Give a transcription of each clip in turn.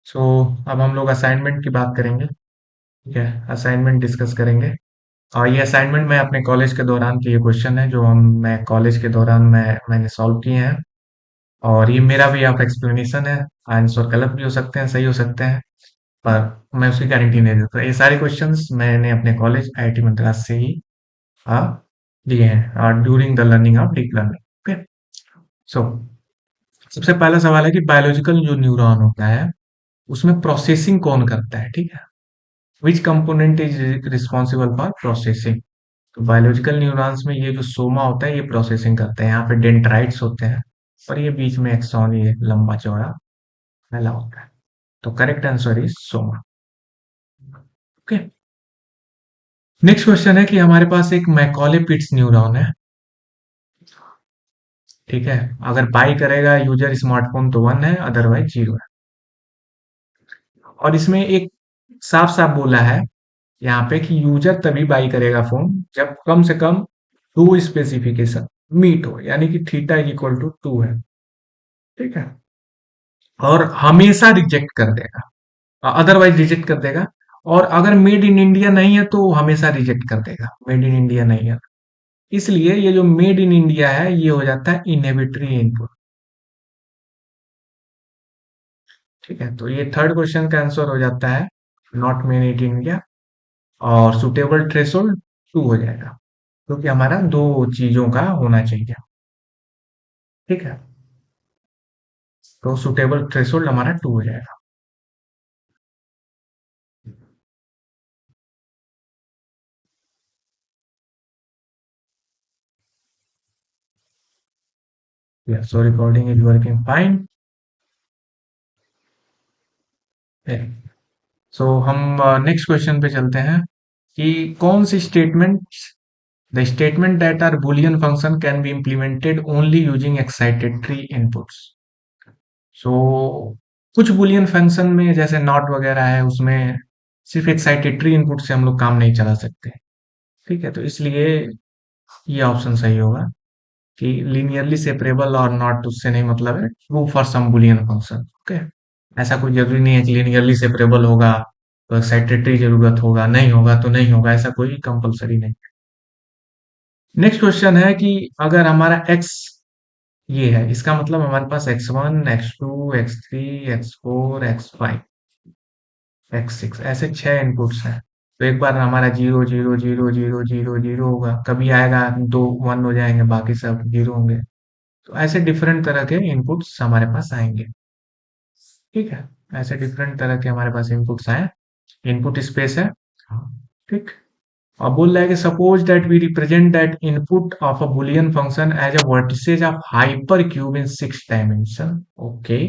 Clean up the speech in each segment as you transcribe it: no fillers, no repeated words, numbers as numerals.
सो अब हम लोग असाइनमेंट की बात करेंगे। ठीक है, असाइनमेंट डिस्कस करेंगे। और ये असाइनमेंट मैं अपने कॉलेज के दौरान के ये क्वेश्चन है जो मैं कॉलेज के दौरान मैंने सॉल्व किए हैं। और ये मेरा भी आप एक्सप्लेनेशन है। आंसर गलत भी हो सकते हैं, सही हो सकते हैं, पर मैं उसकी गारंटी नहीं देता। ये सारे क्वेश्चंस मैंने अपने कॉलेज आईआईटी मद्रास से ही आ, दिए हैं during the learning of deep learning. Okay. So सबसे पहला सवाल है कि बायोलॉजिकल जो न्यूरॉन होता है उसमें प्रोसेसिंग कौन करता है। ठीक है, विच component is responsible for processing. तो बायोलॉजिकल न्यूरॉन्स में ये जो सोमा होता है ये प्रोसेसिंग करते हैं। यहाँ पे डेंड्राइट्स होते हैं और ये बीच में एक्सॉन, ये लंबा चौड़ा फैला होता है। तो correct answer is Soma. Okay. Next question है कि हमारे पास एक मैकॉले पिट्स न्यूरॉन है। ठीक है, अगर बाई करेगा यूजर स्मार्टफोन तो 1 है, अदरवाइज 0 है। और इसमें एक साफ साफ बोला है यहाँ पे कि यूजर तभी बाई करेगा फोन जब कम से कम 2 स्पेसिफिकेशन मीट हो, यानी कि थीटा इज इक्वल टू 2 है। ठीक है, और हमेशा रिजेक्ट कर देगा, अदरवाइज रिजेक्ट कर देगा। और अगर मेड इन इंडिया नहीं है तो हमेशा रिजेक्ट कर देगा, मेड इन इंडिया नहीं है। इसलिए ये जो मेड इन इंडिया है ये हो जाता है इनहिबिटरी इनपुट। ठीक है, तो ये थर्ड क्वेश्चन का आंसर हो जाता है नॉट मेड इन इंडिया। और सुटेबल थ्रेशोल्ड 2 हो जाएगा, क्योंकि हमारा दो चीजों का होना चाहिए। ठीक है, तो सुटेबल थ्रेशोल्ड हमारा 2 हो जाएगा। So recording is working fine. So हम नेक्स्ट क्वेश्चन पे चलते हैं कि कौन सी statement, the statement that are boolean function can be implemented only using excitatory inputs। So कुछ boolean फंक्शन में जैसे नॉट वगैरह है उसमें सिर्फ एक्साइटेटरी इनपुट से हम लोग काम नहीं चला सकते। ठीक है, तो इसलिए ये ऑप्शन सही होगा कि लीनियरली सेपरेबल और नॉट उससे नहीं मतलब है, true for some boolean function. Okay, ऐसा कोई जरूरी नहीं है कि लीनियरली सेपरेबल होगा तो एक्साइटेटरी जरूरत होगा, नहीं होगा तो नहीं होगा, ऐसा कोई कंपलसरी नहीं। नेक्स्ट क्वेश्चन है कि अगर हमारा x ये है, इसका मतलब हमारे पास x1 x2 x3 x4 x5 x6 ऐसे 6 इनपुट्स हैं। तो एक बार हमारा 0 0 0 0 0 0 होगा, कभी आएगा दो 1 हो जाएंगे, बाकी सब 0 होंगे। तो ऐसे डिफरेंट तरह के इनपुट्स हमारे पास आएंगे। ठीक है, ऐसे डिफरेंट तरह के हमारे पास इनपुट्स आए, इनपुट स्पेस है। ठीक, अब बोल रहा है कि suppose that we represent that input of a boolean function as a vertices of hyper cube in 6 dimension. Okay,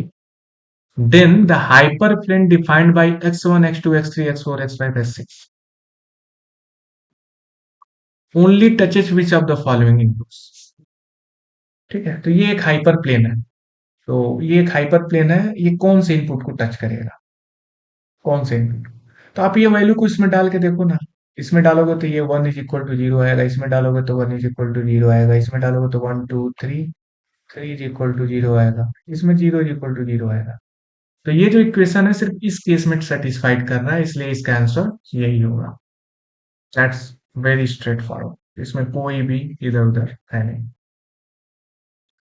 then the hyperplane defined by x1 x2 x3 x4 x5 x6 only touches which of the following inputs। ठीक है, तो ये एक hyper plane है। तो ये एक hyper plane है, ये कौन से इनपुट को टच करेगा, कौन से इनपुट। तो आप ये वैल्यू को इसमें डाल के देखो ना। इसमें डालोगे तो ये 1 = 0 आएगा, इसमें डालोगे तो 1 = 0 आएगा, इसमें डालोगे तो 1 2 3 3 = 0 आएगा, इसमें 0 = 0 आएगा। तो ये जो इक्वेशन है सिर्फ इस केस में सेटिस्फाइड कर रहा है, इसलिए इसका आंसर यही होगा। दैट्स वेरी स्ट्रेट फॉरवर्ड, इसमें कोई भी इधर उधर है नहीं।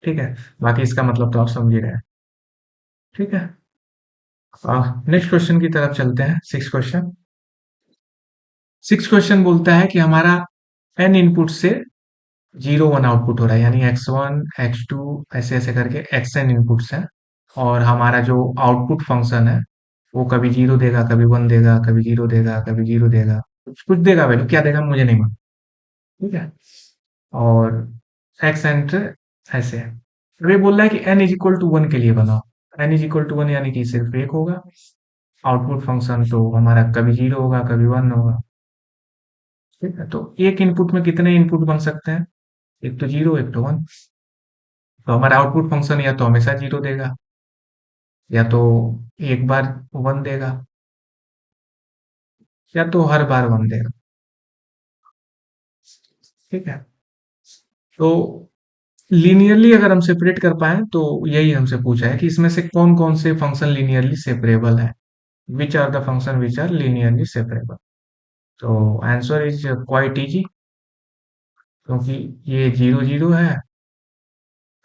ठीक है, बाकी इसका मतलब तो आप समझ ही रहे हैं। ठीक है, नेक्स्ट क्वेश्चन की तरफ चलते हैं। सिक्स क्वेश्चन, सिक्स क्वेश्चन बोलता है कि हमारा एन इनपुट से 0 1 आउटपुट हो रहा है, यानी x1 x2 ऐसे ऐसे करके xn इनपुट्स हैं। और हमारा जो आउटपुट फंक्शन है वो कभी 0 देगा, कभी 1 देगा, कभी 0 देगा, कभी 0 देगा, कुछ कुछ देगा, वैल्यू क्या देगा मुझे नहीं मालूम। ठीक है, और एक्स एंटर ऐसे है। अब ये बोल रहा है कि n = 1 के लिए बनाओ। n = 1 यानी कि सिर्फ एक होगा, आउटपुट फंक्शन तो हमारा कभी 0 होगा कभी 1 होगा। ठीक है, तो एक इनपुट में कितने इनपुट बन सकते हैं, एक तो 0 एक तो 1। तो हमारा आउटपुट फंक्शन या तो हमेशा 0 देगा, या तो एक बार 1 देगा, या तो हर बार 1 देगा। ठीक है, तो लीनियरली अगर हम सेपरेट कर पाए तो यही हमसे पूछा है कि इसमें से कौन कौन से फंक्शन लीनियरली सेपरेबल है। Which are the function which are linearly separable. तो आंसर इज क्वाइट इजी, क्योंकि ये जीरो जीरो है,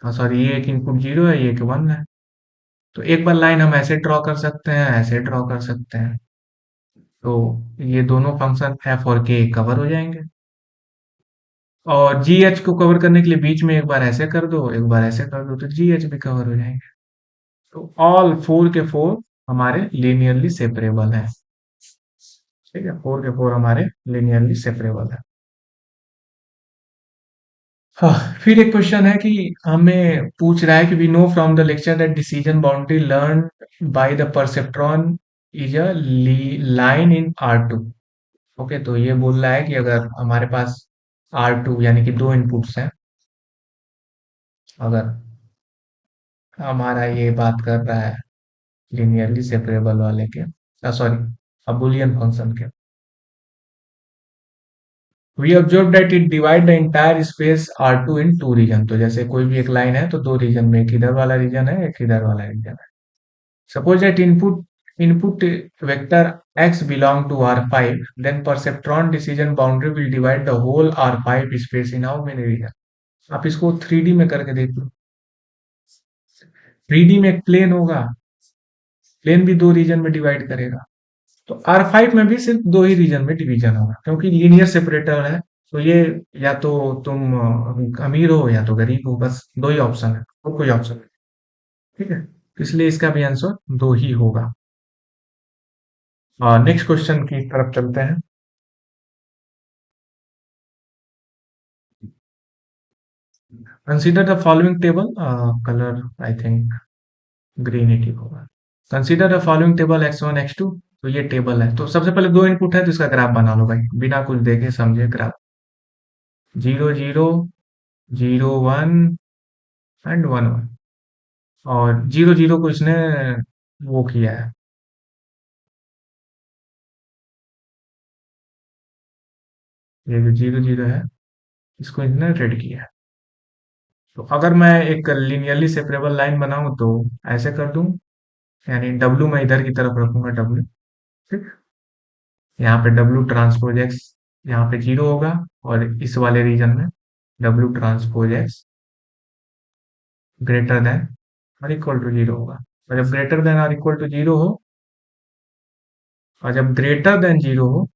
सॉरी ये एक इनपुट जीरो है, ये एक वन है। तो एक बार लाइन हम ऐसे ड्रॉ कर सकते हैं, ऐसे ड्रॉ कर सकते हैं। तो ये दोनों फंक्शन एफ और के कवर हो जाएंगे। और जी एच को कवर करने के लिए बीच में एक बार ऐसे कर दो, एक बार ऐसे कर दो, तो जी एच भी कवर हो जाएंगे। तो ऑल फोर के फोर हमारे लीनियरली सेपरेबल है। ठीक है, फोर के फोर हमारे लीनियरली सेपरेबल है। हाँ, फिर एक क्वेश्चन है कि हमें पूछ रहा है कि we know from the lecture that decision boundary learn by the perceptron is a line in R two. Okay, तो ये बोल रहा है कि अगर हमारे पास आर टू यानी कि दो इनपुट्स हैं, अगर हमारा ये बात कर रहा है लीनियरली सेपरेबल वाले के, सॉरी अबुलियन फंक्शन के, we observe that it divide the entire space R two in two region. तो जैसे कोई भी एक लाइन है तो दो रीजन में, एक इधर वाला रीजन है, एक इधर वाला रीजन है। Suppose that input vector x belong to R5, then perceptron decision boundary will divide the whole R5 space in how many region। आप इसको 3D में करके देख लो। 3D में एक प्लेन होगा, प्लेन भी दो रीजन में डिवाइड करेगा। तो R5 में भी सिर्फ दो ही रीजन में डिवीजन होगा, क्योंकि लीनियर सेपरेटर है। तो ये या तो तुम अमीर हो या तो गरीब हो, बस दो ही ऑप्शन है, और कोई ऑप्शन नहीं। ठीक है, तो इसलिए इसका भी आंसर दो ही होगा। नेक्स्ट क्वेश्चन की तरफ चलते हैं। Consider the following table, colour I think green ही ठीक होगा। Consider the following table x1 x2। तो ये टेबल है, तो सबसे पहले दो इनपुट है तो इसका ग्राफ बना लो भाई, बिना कुछ देखे समझे graph. Zero zero, zero one and one one. और जीरो जीरो को इसने वो किया है, ये जो जीरो जीरो है इसको इसने रेड किया है। तो अगर मैं एक लीनियरली सेपरेबल लाइन बनाऊं तो ऐसे कर दूं, यानी डब्लू मैं इधर की तरफ रखूंगा, डब्लू। ठीक, यहाँ पे डब्लू ट्रांसपोज एक्स यहाँ पे जीरो होगा, और इस वाले रीजन में W transpose x greater than और इक्वल टू जीरो होगा। और जब ग्रेटर देन और इक्वल टू जीरो हो, और जब ग्रेटर देन जीरो हो,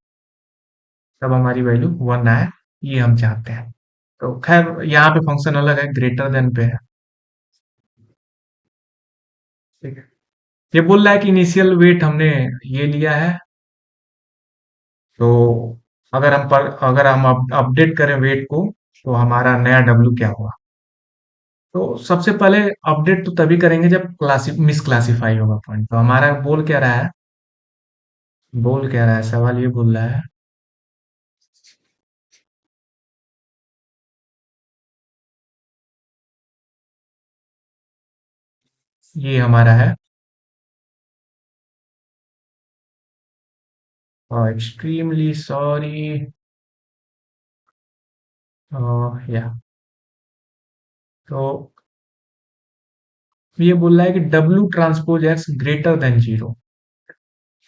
तब हमारी वैल्यू वन आए, ये हम चाहते हैं। तो खैर यहाँ पे फंक्शन अलग है, ग्रेटर देन पे है। ठीक है, ये बोल रहा है कि इनिशियल वेट हमने ये लिया है, तो अगर हम अपडेट करें वेट को, तो हमारा नया डब्ल्यू क्या होगा। तो सबसे पहले अपडेट तो तभी करेंगे जब मिस क्लासिफाई होगा पॉइंट। तो हमारा बोल क्या रहा है, सवाल ये बोल रहा है, ये हमारा है एक्सट्रीमली सॉरी, या तो ये बोल रहा है कि W transpose x greater than zero,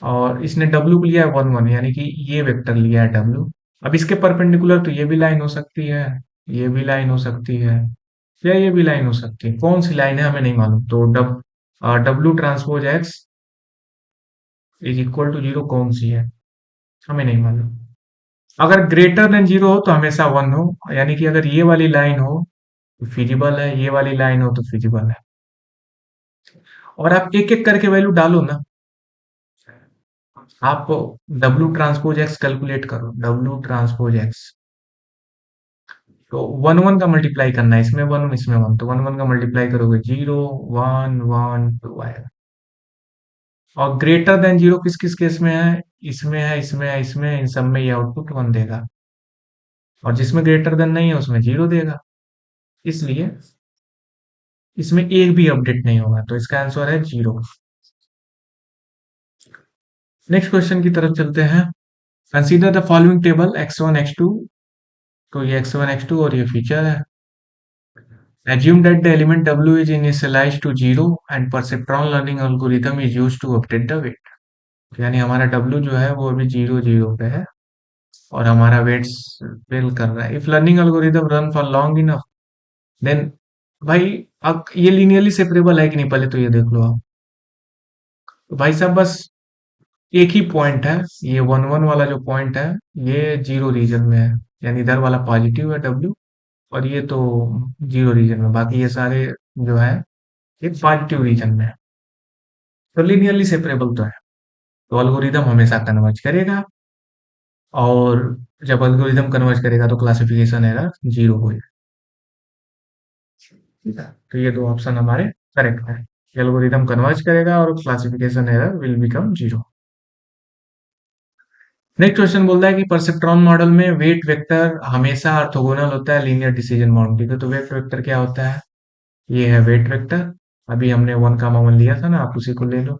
और इसने डब्ल्यू को लिया है वन वन, यानी कि ये वेक्टर लिया है डब्ल्यू। अब इसके परपेंडिकुलर तो ये भी लाइन हो सकती है, ये भी लाइन हो सकती है, या ये भी लाइन हो सकती है। कौन सी लाइन है हमें नहीं मालूम। तो W transpose X is equal to zero कौन सी है, हमें नहीं मालूम। अगर ग्रेटर देन जीरो हो तो हमेशा वन हो, यानी कि अगर ये वाली लाइन हो तो फिजिबल है, ये वाली लाइन हो तो फिजिबल है। और आप एक एक करके वैल्यू डालो ना, आप डब्ल्यू ट्रांसपोज एक्स कैलकुलेट करो, डब्ल्यू ट्रांसपोज एक्स। तो वन वन का मल्टीप्लाई करना है, इसमें वन इसमें वन, तो वन वन का मल्टीप्लाई करोगे जीरो वन वन टू आएगा। और ग्रेटर देन जीरो किस किस केस में है, इसमें है, इसमें है, इसमें है, इन सब में ये आउटपुट वन देगा। और जिसमें ग्रेटर देन नहीं है उसमें जीरो देगा। इसलिए इसमें एक भी अपडेट नहीं होगा, तो इसका आंसर है जीरो। नेक्स्ट क्वेश्चन की तरफ चलते हैं। Consider the following table x1 x2। तो ये x1 x2 और ये फीचर है। Assume that the element W is initialized to zero and perceptron learning algorithm is used to update the weight। यानी हमारा डब्ल्यू जो है वो अभी 0 0 पे है और हमारा वेट्स फेल कर रहा है। If learning algorithm run for long enough then भाई अब ये लीनियरली सेपरेबल है कि नहीं, पहले तो ये देख लो आप। तो भाई साहब बस एक ही पॉइंट है, ये 1 1 वाला जो पॉइंट है ये 0 रीजन में है, यानी इधर वाला पॉजिटिव है डब्ल्यू और ये तो 0 रीजन में, बाकी ये सारे जो है ये पॉजिटिव रीजन में है। तो लीनियरली सेपरेबल तो है, तो एल्गोरिदम हमेशा कन्वर्ज करेगा और जब एल्गोरिदम कन्वर्ज करेगा तो क्लासिफिकेशन एरर 0 हो जाएगा। ठीक है, तो ये दो ऑप्शन हमारे करेक्ट है, एल्गोरिदम कन्वर्ज करेगा और classification error will become 0। Next question बोलता है कि परसेप्ट्रॉन मॉडल में वेट वेक्टर हमेशा ऑर्थोगोनल होता है लीनियर डिसीजन बाउंड्री का। तो वेट वेक्टर क्या होता है, ये है वेट वेक्टर। अभी हमने 1 1 लिया था ना, आप उसी को ले लो।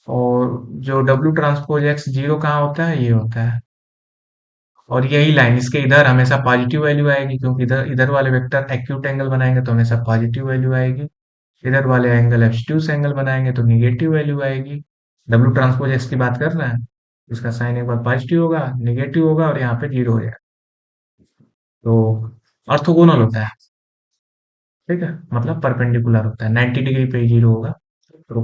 और जो डब्ल्यू ट्रांसपोज एक्स 0 कहाँ होता है, ये होता है। और यही लाइन इसके इधर हमेशा पॉजिटिव वैल्यू आएगी, क्योंकि इधर इधर वाले वेक्टर एक्यूट एंगल बनाएंगे तो हमेशा पॉजिटिव वैल्यू आएगी। इधर वाले एंगल एब्स्ट्यूस एंगल बनाएंगे तो निगेटिव वैल्यू आएगी। डब्ल्यू ट्रांसपोज एक्स की बात कर रहे हैं, इसका साइन एक बार पॉजिटिव होगा, निगेटिव होगा और यहाँ पे 0 हो जाएगा। तो ऑर्थोगोनल होता है, ठीक है, मतलब परपेंडिकुलर होता है, 90 डिग्री पे 0 होगा। तो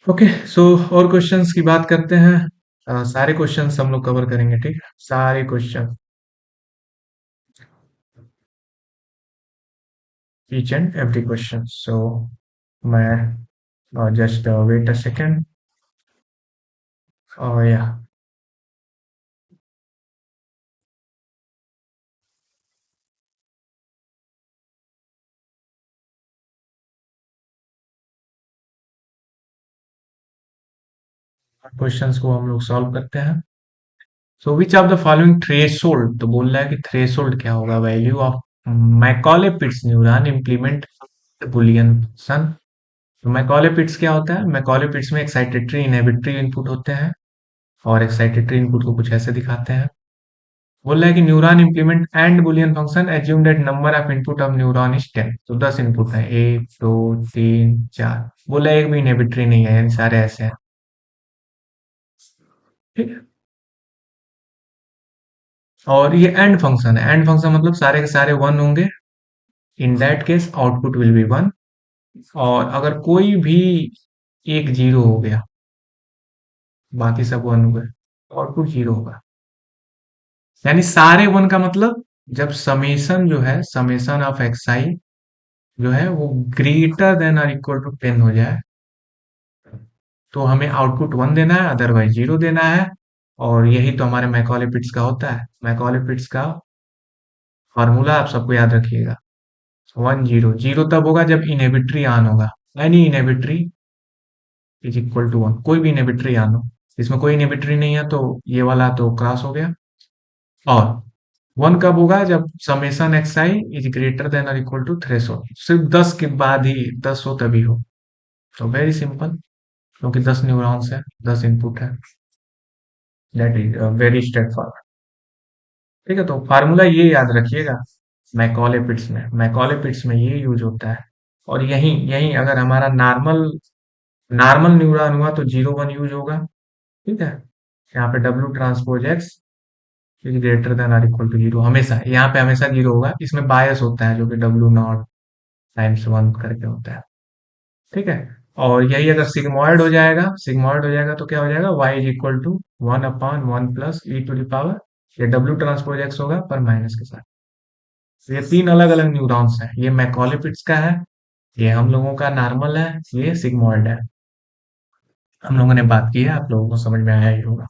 ओके, सो और क्वेश्चंस की बात करते हैं। सारे क्वेश्चंस हम लोग कवर करेंगे, ठीक है, सारे question, each and every question. So मैं जस्ट वेट अ सेकेंड। और या क्वेश्चंस को हम लोग सॉल्व करते हैं। So which of the following threshold, तो बोल रहा है कि थ्रेशोल्ड क्या होगा, value of McCulloch Pitts neuron implement boolean function. तो मैकॉले पिट्स क्या होता है, मैकॉले पिट्स में एक्साइटेटरी इनहिबिटरी इनपुट होते हैं और एक्साइटेटरी इनपुट को कुछ ऐसे दिखाते हैं। बोल रहा है कि neuron implement and Boolean function assume that number of input of neuron is 10। तो 10 इनपुट है, 1 2 3 4। बोला एक भी इनहिबिटरी नहीं है, यानी सारे ऐसे हैं। ठीक है, और ये एंड फंक्शन है, एंड फंक्शन मतलब सारे के सारे 1 होंगे। In that case output will be 1। और अगर कोई भी एक 0 हो गया, बाकी सब 1 हो गए, आउटपुट 0 होगा। यानी सारे 1 का मतलब जब समेशन जो है, समेशन ऑफ एक्स आई जो है वो ग्रेटर देन और इक्वल टू 10 हो जाए, तो हमें आउटपुट 1 देना है, अदरवाइज 0 देना है। और यही तो हमारे मैकॉले पिट्स का होता है। मैकॉले पिट्स का फॉर्मूला आप सबको याद रखिएगा, 1 0 0 तब होगा जब इनहिबिटरी ऑन होगा, any inhibitory is equal to 1, कोई भी इनहिबिटरी ऑन हो। इसमें कोई इनहिबिटरी नहीं है तो ये वाला तो क्रॉस हो गया। और 1 कब होगा, जब summation x I is greater then और इक्वल टू थ्रेशोल्ड, सिर्फ 10 के बाद ही 10 हो तभी हो। तो वेरी सिंपल, क्योंकि 10 न्यूरॉन्स है, 10 इनपुट है, that is very straight forward. ठीक है, तो फार्मूला ये याद रखिएगा, मैकॉले पिट्स में, मैकॉले पिट्स में ये यूज होता है। और यही यही अगर हमारा नॉर्मल नॉर्मल न्यूरॉन हुआ तो 0 1 यूज होगा। ठीक है, यहाँ पे W transpose X is greater than or equal to 0 हमेशा, यहाँ पे हमेशा 0 होगा। इसमें बायस होता है जो कि डब्ल्यू नॉट टाइम्स 1 करके होता है। ठीक है, और यही अगर सिग्मॉइड हो जाएगा तो क्या हो जाएगा, y is equal to 1/1 plus e to the power, ये डब्ल्यू ट्रांसपोज एक्स होगा पर माइनस के साथ। तो ये तीन अलग अलग न्यूरॉन्स हैं, ये मैकॉले पिट्स का है, ये हम लोगों का नॉर्मल है, ये सिग्मॉइड है। हम लोगों ने बात की है, आप लोगों को समझ में आया ही होगा।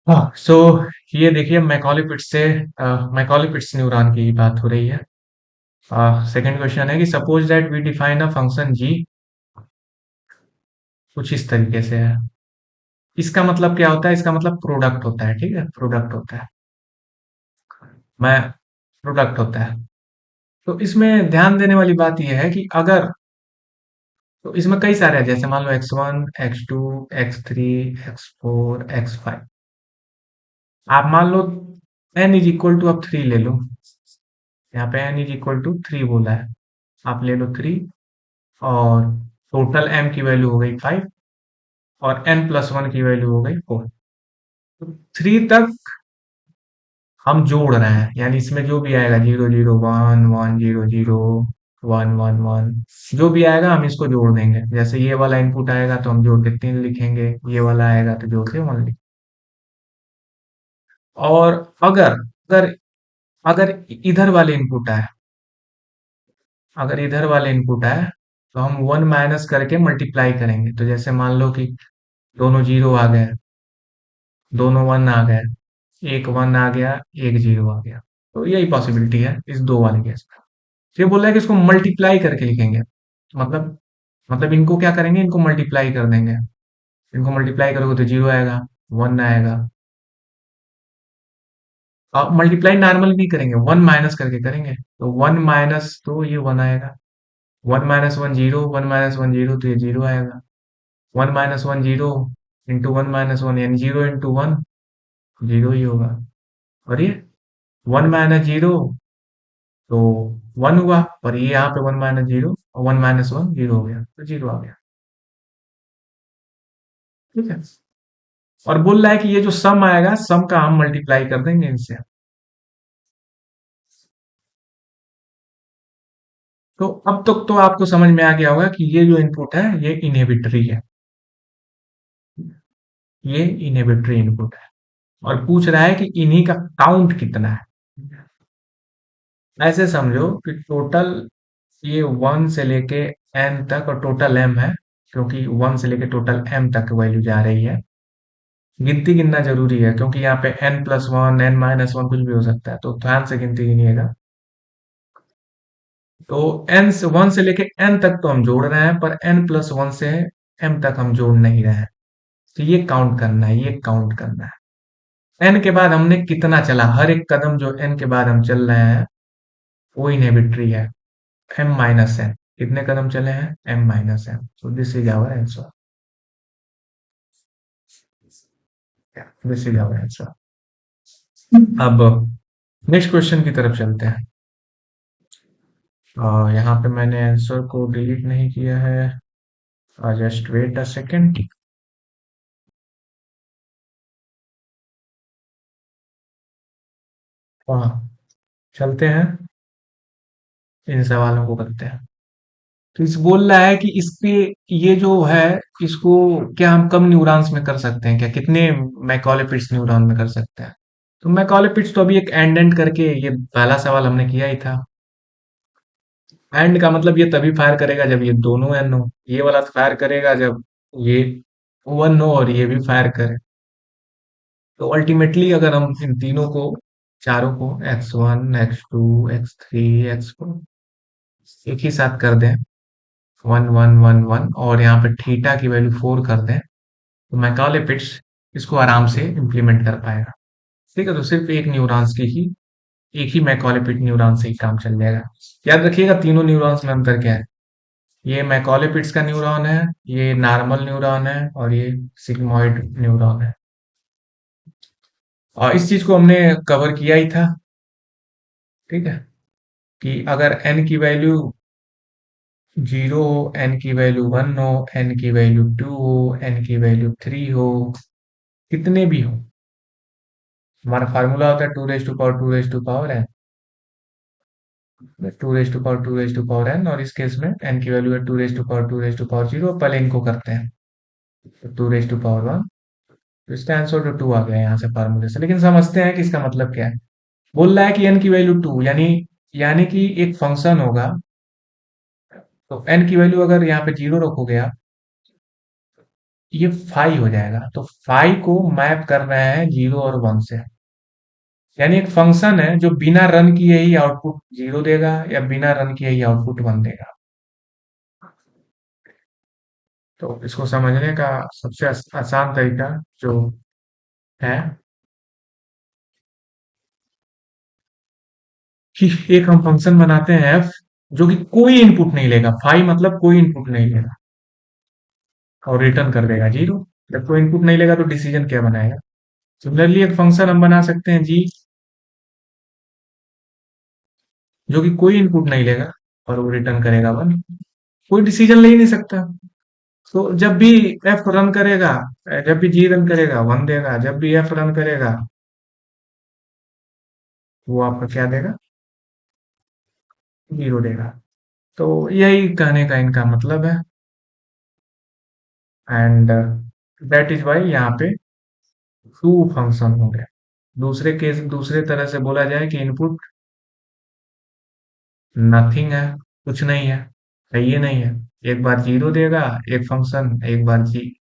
हाँ, सो ये देखिए मैकॉले पिट्स से मैकॉले पिट्स न्यूरॉन की बात हो रही है। सेकंड क्वेश्चन है कि suppose that we define a function g, कुछ इस तरीके से है। इसका मतलब क्या होता है, इसका मतलब प्रोडक्ट होता है, ठीक है, प्रोडक्ट होता है, मैं प्रोडक्ट होता है। तो इसमें ध्यान देने वाली बात यह है कि अगर, तो इसमें कई सारे हैं, जैसे मान लो x1 x2 x3 x4 x5। आप मान लो n इज इक्वल टू, अब 3 ले लो, यहाँ पे n इज इक्वल टू 3 बोला है। आप ले लो 3, और टोटल m की वैल्यू हो गई 5, और n+1 की वैल्यू हो गई 4। तो 3 तक हम जोड़ रहे हैं, यानी इसमें जो भी आएगा 0 0 1 1 0 0 1 1 1, जो भी आएगा हम इसको जोड़ देंगे। जैसे ये वाला इनपुट आएगा तो हम जोड़ के 3 लिखेंगे, ये वाला आएगा तो जोड़ के 1 लिखेंगे। और अगर अगर अगर इधर वाले इनपुट आए, अगर इधर वाले इनपुट आए, तो हम 1 माइनस करके मल्टीप्लाई करेंगे। तो जैसे मान लो कि दोनों जीरो आ गए, दोनों वन आ गए, एक वन आ गया, एक जीरो आ गया। तो यही पॉसिबिलिटी है इस दो वाले केस में। तो ये बोल रहा है कि इसको मल्टीप्लाई करके लिखेंगे। मतलब इनको क्या करेंगे, इनको मल्टीप्लाई कर देंगे। इनको मल्टीप्लाई करोगे तो जीरो आएगा, वन आएगा। और मल्टीप्लाई नॉर्मल भी करेंगे, वन माइनस करके करेंगे, तो वन माइनस तो ये वन आएगा। One minus one zero, one minus one zero, तो ये जीरो आएगा। One minus one zero into one minus one, यानी जीरो इंटू वन जीरो ही होगा। और ये वन माइनस जीरो, तो वन हुआ, और ये यहाँ पे one minus zero, one minus one zero हो गया, तो जीरो आ गया। ठीक है। और बोल रहा है कि ये जो सम आएगा, सम का हम मल्टीप्लाई कर देंगे इनसे। तो अब तक तो आपको समझ में आ गया होगा कि ये जो इनपुट है ये इनहिबिटरी है, ये इनहिबिटरी इनपुट है। और पूछ रहा है कि इन्हीं का काउंट कितना है। ऐसे समझो कि टोटल ये वन से लेके एन तक, और टोटल एम है, क्योंकि वन से लेके टोटल एम तक वैल्यू जा रही है। गिनती गिनना जरूरी है, क्योंकि यहाँ पे n+1 n-1 कुछ भी हो सकता है, तो ध्यान से गिनती गिनिएगा। तो n से वन से लेके n तक तो हम जोड़ रहे हैं, पर n+1 से m तक हम जोड़ नहीं रहे हैं। तो ये काउंट करना है, ये काउंट करना है। n के बाद हमने कितना चला, हर एक कदम जो n के बाद हम चल रहे हैं वो इनहिबिटरी है। m-n, कितने कदम चले हैं, m-n। So this is our answer, this is our answer. अब नेक्स्ट क्वेश्चन की तरफ चलते हैं। यहाँ पे मैंने आंसर को डिलीट नहीं किया है, जस्ट वेट अ सेकेंड। हाँ, चलते हैं, इन सवालों को करते हैं। तो इस बोल रहा है कि इसके, ये जो है, इसको क्या हम कम न्यूरॉन्स में कर सकते हैं क्या, कितने मैकॉले पिट्स न्यूरॉन में कर सकते हैं। तो मैकॉले पिट्स तो अभी एक एंड एंड करके, ये पहला सवाल हमने किया ही था। एंड का मतलब ये तभी फायर करेगा जब ये दोनों एन हो, ये वाला फायर करेगा जब ये वन हो और ये भी फायर करे। तो अल्टीमेटली अगर हम इन तीनों को, चारों को, x1 x2 x3 x4 एक ही साथ कर दें, वन वन वन वन, और यहाँ पे थीटा की वैल्यू 4 कर दें, तो मैकॉले पिट्स इसको आराम से इम्प्लीमेंट कर पाएगा। ठीक है, तो सिर्फ एक न्यूरॉन्स की ही, एक ही मैकॉले पिट न्यूरॉन से ही काम चल जाएगा। याद रखिएगा तीनों न्यूरॉन्स में अंतर क्या है। ये मैकॉले पिट्स का न्यूरॉन है, ये नॉर्मल न्यूरॉन है, और ये सिग्मॉइड न्यूरॉन है। और इस चीज को हमने कवर किया ही था। ठीक है, कि अगर n की वैल्यू जीरो हो, n की वैल्यू वन हो, n की वैल्यू टू हो, n की वैल्यू थ्री हो, कितने भी हो, हमारा फार्मूला होता है two raise to power two raise to power N, two raise to power two raise to power N. और इस केस में n की वैल्यू है two raise to power two raise to power zero. पहले इनको करते हैं, two raise to power one, तो इसका आंसर तो टू आ गया यहाँ से फार्मूले से। लेकिन समझते हैं कि इसका मतलब क्या है। बोल रहा है कि n की वैल्यू टू, यानी कि एक फंक्शन होगा, तो n की वैल्यू अगर यहाँ पे जीरो रखोगे आप, ये फाइव हो जाएगा। तो फाइव को मैप कर रहे हैं जीरो और वन से, यानी एक फंक्शन है जो बिना रन किए ही आउटपुट जीरो देगा, या बिना रन किए ही आउटपुट वन देगा। तो इसको समझने का सबसे आसान तरीका जो है, कि एक हम फंक्शन बनाते हैं एफ, जो कि कोई इनपुट नहीं लेगा, फाइव मतलब कोई इनपुट नहीं लेगा, और रिटर्न कर देगा जीरो। जब कोई इनपुट नहीं लेगा तो डिसीजन क्या बनाएगा। सिमिलरली एक फंक्शन हम बना सकते हैं जी, जो कि कोई इनपुट नहीं लेगा, और वो रिटर्न करेगा 1। कोई डिसीजन ले ही नहीं सकता। तो जब भी एफ रन करेगा, जब भी जी रन करेगा 1 देगा, जब भी एफ रन करेगा वो आपका क्या देगा, 0 देगा। तो यही कहने का इनका मतलब है। एंड दैट इज वाई यहाँ पे टू फंक्शन हो गया। दूसरे केस, दूसरे तरह से बोला जाए कि इनपुट नथिंग है, कुछ नहीं है ये नहीं है। एक बार 0 देगा एक फंक्शन, एक बार जी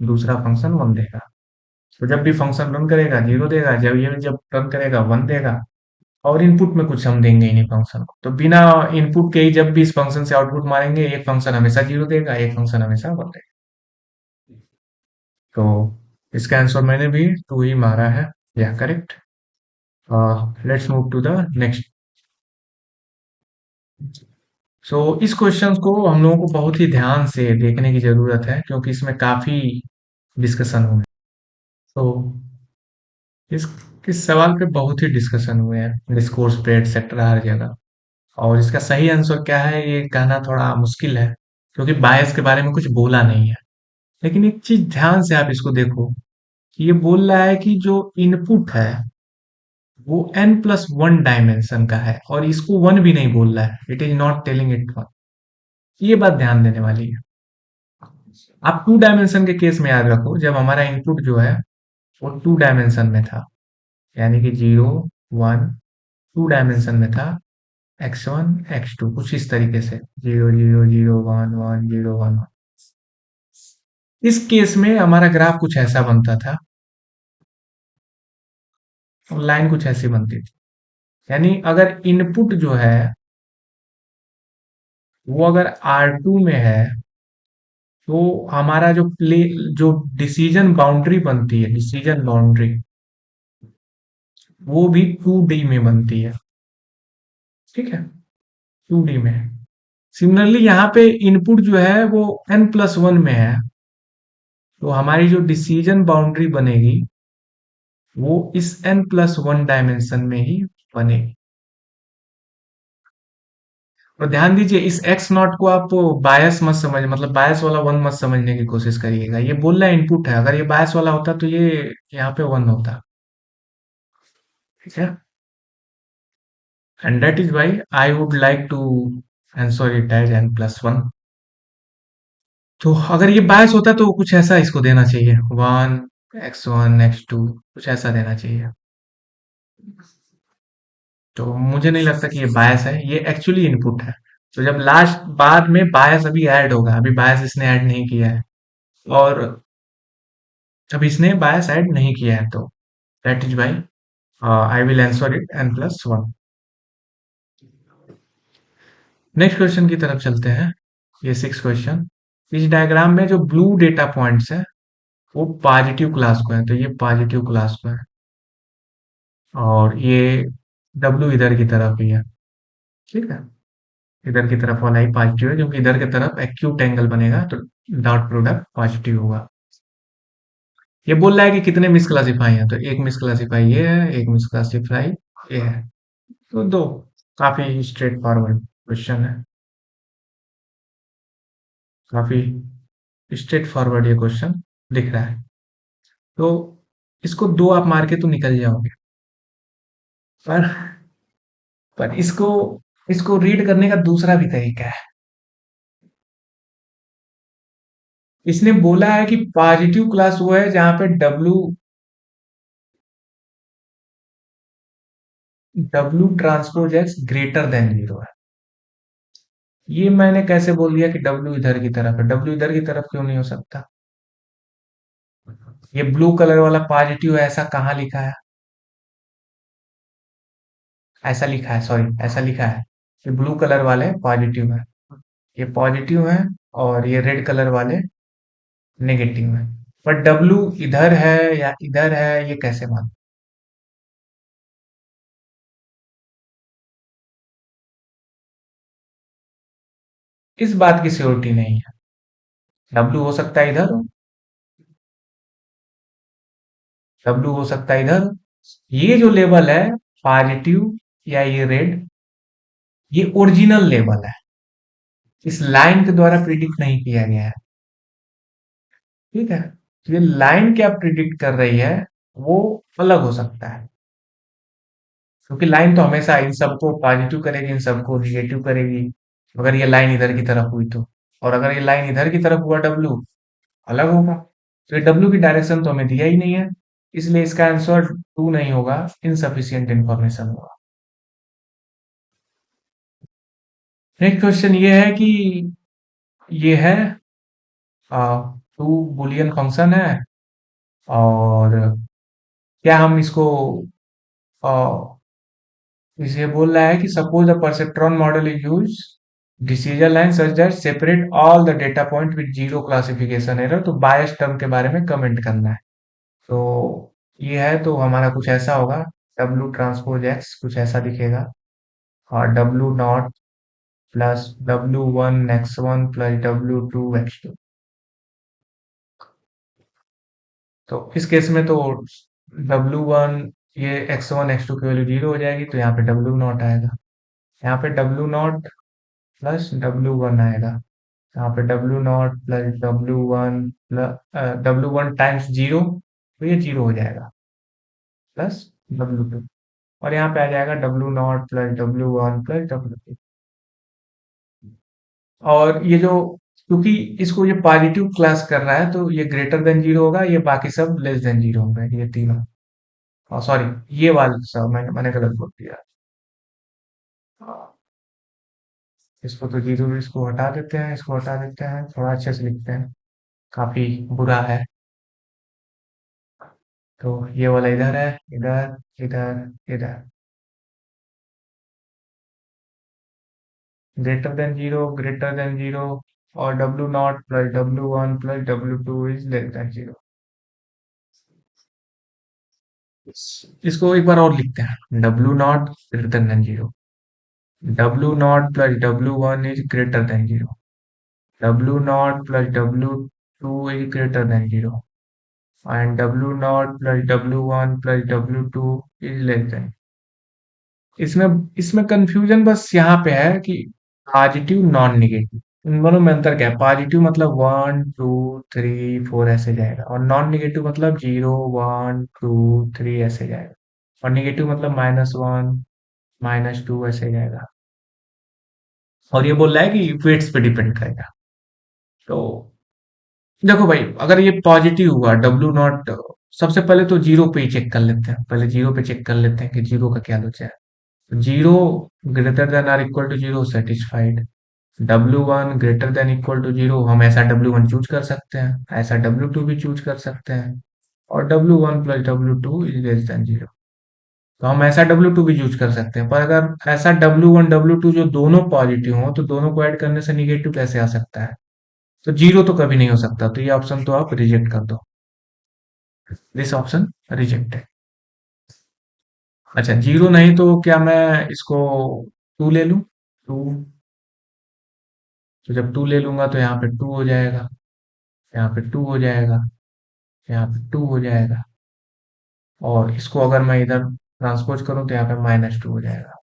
दूसरा फंक्शन 1 देगा। तो जब भी फंक्शन रन करेगा 0 देगा, जब रन करेगा 1 देगा। और इनपुट में कुछ हम देंगे ही नहीं फंक्शन को। तो बिना इनपुट के ही जब भी इस फंक्शन से आउटपुट मारेंगे, एक फंक्शन हमेशा 0 देगा, एक फंक्शन हमेशा 1 देगा। तो इसका आंसर मैंने भी 2 ही मारा है। या correct. Let's move to the next. So इस क्वेश्चन को हम लोगों को बहुत ही ध्यान से देखने की जरूरत है, क्योंकि इसमें काफी डिस्कशन हुए। तो इस इस सवाल पे बहुत ही डिस्कशन हुए हैं, डिस्कोर्स पे एक्सेट्रा हर जगह। और इसका सही आंसर क्या है ये कहना थोड़ा मुश्किल है, क्योंकि बायस के बारे में कुछ बोला नहीं है। लेकिन एक चीज ध्यान से आप इसको देखो कि ये बोल रहा है कि जो इनपुट है वो n+1 डायमेंशन का है, और इसको 1 भी नहीं बोल रहा है, it is not telling it 1। ये बात ध्यान देने वाली है। आप 2 डायमेंशन के केस में याद रखो, जब हमारा इनपुट जो है वो 2 डायमेंशन में था, यानी कि 0 1 2 डायमेंशन में था, x1 x2 कुछ इस तरीके से 0 0 0 1 1 0 1 1। इस केस में हमारा ग्राफ कुछ ऐसा बनता था, और लाइन कुछ ऐसी बनती थी। यानी अगर इनपुट जो है वो अगर R2 में है, तो हमारा जो डिसीजन बाउंड्री बनती है, डिसीजन बाउंड्री वो भी 2D में बनती है। ठीक है, 2D में। सिमिलरली यहाँ पे इनपुट जो है वो n+1 में है, तो हमारी जो डिसीजन बाउंड्री बनेगी वो इस n+1 डायमेंशन में ही बनेगी। और ध्यान दीजिए, इस एक्स नॉट को आप बायस मत समझ, मतलब बायस वाला 1 मत समझने की कोशिश करिएगा। ये बोल रहा है इनपुट है, अगर ये बायस वाला होता तो ये यहाँ पे 1 होता। ठीक है। And that is why I would like to answer it as n+1। तो अगर ये बायस होता तो कुछ ऐसा इसको देना चाहिए, 1 x1 x2 कुछ ऐसा देना चाहिए। तो मुझे नहीं लगता कि ये बायस है, ये एक्चुअली इनपुट है। तो जब लास्ट बाद में बायस अभी ऐड होगा, अभी बायस इसने ऐड नहीं किया है, और अभी इसने बायस ऐड नहीं किया है, तो that is why I will answer it n+1। Next question की तरफ चलते हैं। ये 6 क्वेश्चन। इस डायग्राम में जो ब्लू डेटा पॉइंट्स है वो पॉजिटिव क्लास को है, तो ये पॉजिटिव क्लास को है। और ये W इधर की तरफ ही है। ठीक है, इधर की तरफ वाला ही पॉजिटिव है, क्योंकि इधर की तरफ एक्यूट एंगल बनेगा, तो डॉट प्रोडक्ट पॉजिटिव होगा। ये बोल रहा है कि कितने मिसक्लासिफाई हैं, तो एक मिसक्लासिफाई ये है, एक मिसक्लासिफाई ये है। तो दो, काफी स्ट्रेट फॉरवर्ड क्वेश्चन है, काफी स्ट्रेट फॉरवर्ड ये क्वेश्चन दिख रहा है। तो इसको 2 आप मार के तो निकल जाओगे, पर इसको इसको रीड करने का दूसरा भी तरीका है। इसने बोला है कि पॉजिटिव क्लास वो है जहां पे W transpose x greater than 0 है। ये मैंने कैसे बोल दिया कि W इधर की तरफ है? W इधर की तरफ क्यों नहीं हो सकता? ये ब्लू कलर वाला पॉजिटिव है, ऐसा कहाँ लिखा है? ऐसा लिखा है, सॉरी ऐसा लिखा है कि ब्लू कलर वाले पॉजिटिव है, ये पॉजिटिव है, और ये रेड कलर वाले नेगेटिव है। पर W इधर है या इधर है, ये कैसे मान? इस बात की श्योरिटी नहीं है। W हो सकता है इधर, W हो सकता है इधर। ये जो लेवल है पॉजिटिव या ये रेड, ये ओरिजिनल लेवल है, इस लाइन के द्वारा प्रिडिक्ट नहीं किया गया है। ठीक है, तो ये लाइन क्या प्रिडिक्ट कर रही है वो अलग हो सकता है, क्योंकि लाइन तो हमेशा इन सबको पॉजिटिव करेगी, इन सबको निगेटिव करेगी, अगर ये लाइन इधर की तरफ हुई तो। और अगर ये लाइन इधर की तरफ हुआ डब्लू, अलग होगा। तो ये डब्लू की डायरेक्शन तो हमें दिया ही नहीं है, इसलिए इसका आंसर टू नहीं होगा, इनसफिशियंट इंफॉर्मेशन होगा। नेक्स्ट क्वेश्चन ये है कि ये है टू बुलियन फंक्शन है, और क्या हम इसको इसे बोल रहा है कि suppose the perceptron model is use decision line such that separate all the data point with zero classification error, तो बायस टर्म के बारे में कमेंट करना है। तो ये है, तो हमारा कुछ ऐसा होगा, डब्ल्यू ट्रांसपोज एक्स कुछ ऐसा दिखेगा, और W not plus W one X one plus W two X two. तो इस केस में तो डब्ल्यू वन, ये एक्स वन एक्स टू की वैल्यू जीरो हो जाएगी, तो यहाँ पे डब्ल्यू नॉट आएगा, यहाँ पे W not plus W one आएगा, यहाँ पे W not plus W one times zero, तो ये जीरो हो जाएगा, प्लस डब्ल्यू टू, और यहाँ पे आ जाएगा W not plus W one plus W two. और ये जो, क्योंकि इसको ये पॉजिटिव क्लास कर रहा है, तो ये ग्रेटर देन जीरो होगा, ये बाकी सब लेस देन जीरो होंगे, ये तीनों। सॉरी, ये वाला सब मैंने गलत बोल दिया। हाँ, इसको तो जीरो, इसको हटा देते हैं, इसको हटा देते हैं, थोड़ा अच्छे से लिखते हैं, काफी बुरा है। तो ये वाला इधर है, इधर इधर इधर, ग्रेटर देन जीरो, और W not plus W one plus W two is less than zero. इसको एक बार और लिखते हैं, W not greater than zero, W not plus W one is greater than zero, W not plus W two is greater than zero, and W not plus W one plus W two is less than. इसमें इसमें confusion बस यहाँ पे है कि positive non negative, इन दोनों में अंतर क्या है। पॉजिटिव मतलब वन टू थ्री फोर ऐसे जाएगा, और नॉन निगेटिव मतलब जीरो वन टू थ्री ऐसे जाएगा, और निगेटिव मतलब माइनस वन माइनस टू ऐसे जाएगा। और ये बोल रहा है कि वेट्स पे डिपेंड करेगा। तो देखो भाई, अगर ये पॉजिटिव हुआ डब्ल्यू नॉट, सबसे पहले तो जीरो पे ही चेक कर लेते हैं, पहले जीरो पे चेक कर लेते हैं कि जीरो का क्या लोचा है। Zero greater than or equal to zero, satisfied. W one greater than equal to zero, हम ऐसा डब्ल्यू वन चूज कर सकते हैं, ऐसा डब्ल्यू टू भी चूज कर सकते हैं, और W one plus W two is less than zero, तो हम ऐसा डब्ल्यू टू भी चूज कर सकते हैं। पर अगर ऐसा डब्ल्यू वन डब्ल्यू टू जो दोनों पॉजिटिव हो, तो दोनों को ऐड करने से निगेटिव कैसे आ सकता है, तो जीरो तो कभी नहीं हो सकता, तो ये ऑप्शन तो आप रिजेक्ट कर दो, दिस ऑप्शन रिजेक्टेड। अच्छा, जीरो नहीं तो क्या मैं इसको टू ले लूं, टू, तो जब टू ले लूंगा तो यहाँ पे टू हो जाएगा, यहाँ पे टू हो जाएगा, यहाँ पे टू हो जाएगा, और इसको अगर मैं इधर ट्रांसपोज करूं तो यहाँ पे माइनस टू हो जाएगा।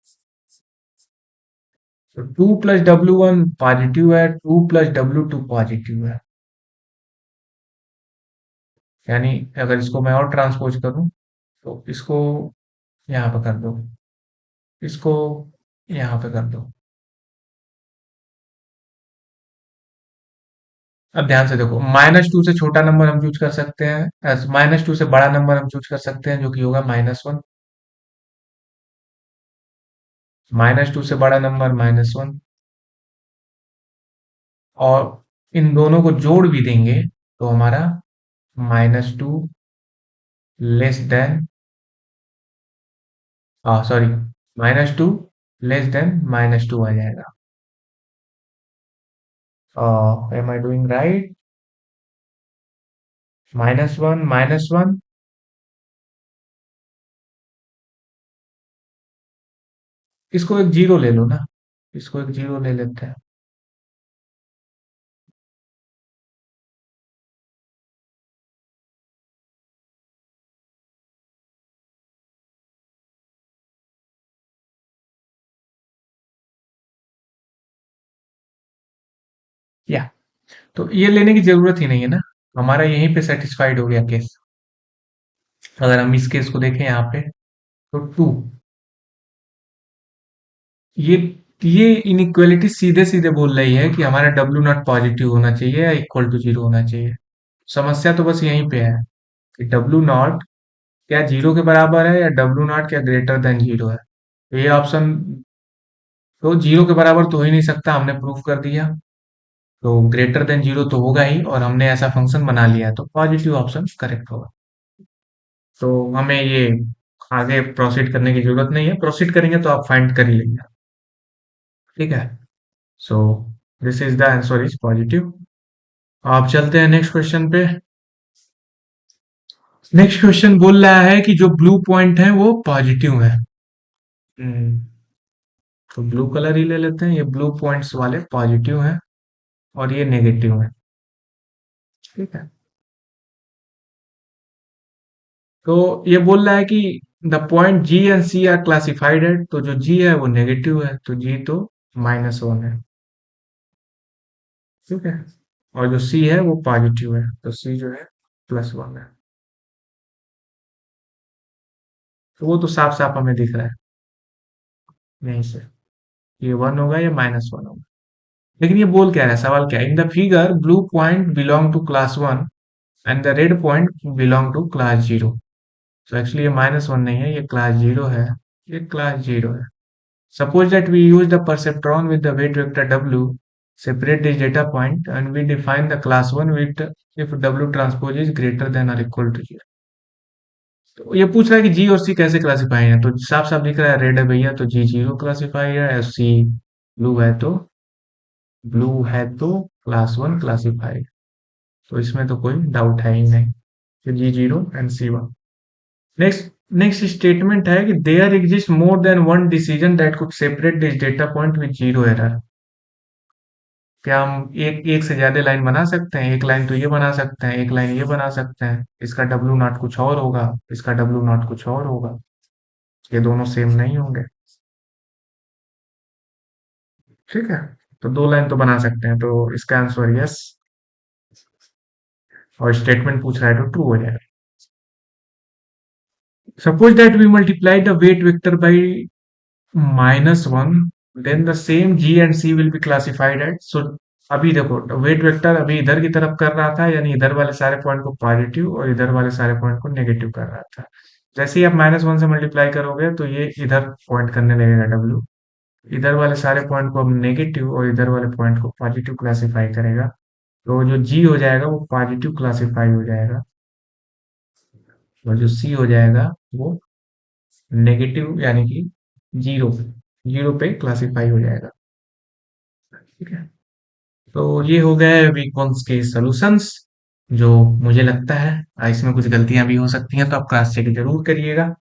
तो two plus W one positive है, two plus W two positive है, यानी अगर इसको मैं और ट्रांसपोज करूं, तो इसको यहाँ पे कर दो, इसको यहाँ पे कर दो। अब ध्यान से देखो, माइनस टू से छोटा नंबर हम चूज कर सकते हैं, माइनस टू से बड़ा नंबर हम चूज कर सकते हैं, जो कि होगा माइनस वन। माइनस टू से बड़ा नंबर माइनस वन, और इन दोनों को जोड़ भी देंगे तो हमारा minus two less than, sorry, minus two less than minus two आ जाएगा। Am I doing right, minus one, इसको एक जीरो ले लो ना, इसको एक जीरो ले लेते हैं। तो ये लेने की जरूरत ही नहीं है ना, हमारा यहीं पे सेटिस्फाइड हो गया केस। अगर हम इस केस को देखें यहाँ पे, तो टू, ये ये इनइक्वालिटी सीधे सीधे बोल रही है कि हमारा डब्ल्यू नॉट पॉजिटिव होना चाहिए या इक्वल टू जीरो होना चाहिए। समस्या तो बस यहीं पे है कि डब्ल्यू नॉट क्या जीरो के बराबर है या डब्ल्यू नॉट क्या ग्रेटर देन जीरो है। तो ये ऑप्शन तो जीरो के बराबर तो हो ही नहीं सकता, हमने प्रूफ कर दिया। तो ग्रेटर देन जीरो तो होगा ही, और हमने ऐसा फंक्शन बना लिया है, तो पॉजिटिव ऑप्शन करेक्ट होगा। तो हमें ये आगे प्रोसीड करने की जरूरत नहीं है, प्रोसीड करेंगे तो आप फाइंड कर ही लेंगे। ठीक है, सो this is the answer is positive. आप चलते हैं नेक्स्ट क्वेश्चन पे। नेक्स्ट क्वेश्चन बोल रहा है कि जो ब्लू पॉइंट है वो पॉजिटिव है। हम्म, तो ब्लू कलर ही ले लेते हैं, ये ब्लू पॉइंट्स वाले पॉजिटिव हैं और ये नेगेटिव है। ठीक है, तो ये बोल रहा है कि the point G and C are classified है, तो जो जी है वो नेगेटिव है, तो जी तो -1 है। ठीक है, और जो सी है वो पॉजिटिव है, तो सी जो है +1 है। तो वो तो साफ साफ हमें दिख रहा है यहीं से, ये 1 होगा या -1 होगा। लेकिन ये बोल क्या रहा है, सवाल क्या है, in the figure blue point belong to class 1 and the red point belong to class 0। तो एक्चुअली ये -1 नहीं है, ये क्लास 0 है, ये क्लास 0 है। Suppose that we use the perceptron with the weight vector W, separate this data point, and we define the class 1 with if W transpose is greater than or equal to 0। तो ये पूछ रहा है कि G और C कैसे classify है, तो साफ साफ दिख रहा है रेड है भैया, तो G 0 क्लासिफाई है, और C ब्लू है तो क्लास 1 क्लासिफाई। तो इसमें तो कोई डाउट है ही नहीं, तो G 0 and C 1। Next next statement है कि there exist more than one decision that could separate this data point with zero error. क्या हम एक एक से ज्यादा लाइन बना सकते हैं, एक लाइन तो ये बना सकते हैं, एक लाइन ये बना सकते हैं, इसका डब्ल्यू नॉट कुछ और होगा, इसका डब्ल्यू नॉट कुछ और होगा, ये दोनों सेम नहीं होंगे। ठीक है, तो दो लाइन तो बना सकते हैं, तो इसका आंसर यस, और स्टेटमेंट पूछ रहा है तो ट्रू हो जाएगा। Suppose that we multiply the weight vector by -1, then the same g and c will be classified at, so अभी देखो वेट वेक्टर अभी इधर की तरफ कर रहा था, यानी इधर वाले सारे पॉइंट को पॉजिटिव और इधर वाले सारे पॉइंट को नेगेटिव कर रहा था। जैसे ही आप -1 से मल्टीप्लाई करोगे तो ये इधर पॉइंट करने लगेगा डब्ल्यू, इधर वाले सारे पॉइंट को अब नेगेटिव और इधर वाले पॉइंट को पॉजिटिव क्लासिफाई करेगा। तो जो जी हो जाएगा वो पॉजिटिव क्लासिफाई हो जाएगा, और जो सी हो जाएगा वो नेगेटिव, यानी कि जीरो जीरो पे क्लासिफाई हो जाएगा। ठीक है, तो ये हो गए वीक वंस के सॉल्यूशंस, जो मुझे लगता है इसमें कुछ गलतियां भी हो सकती हैं, तो आप क्रॉस चेक जरूर करिएगा।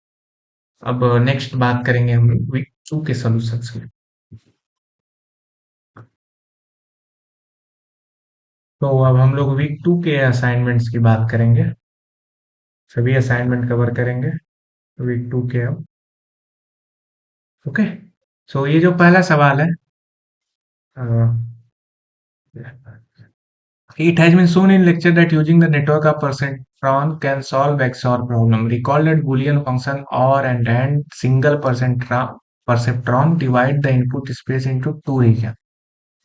अब नेक्स्ट बात करेंगे हम वीक 2 के सॉल्यूशंस की। तो अब हम लोग वीक 2 के असाइनमेंट्स की बात करेंगे, सभी असाइनमेंट कवर करेंगे वीक 2 के अब। ओके, सो ये जो पहला सवाल है, it has been shown in lecture that using the network of perceptron can solve XOR problem. Recall that Boolean function OR and single perceptron divide the input space into two region।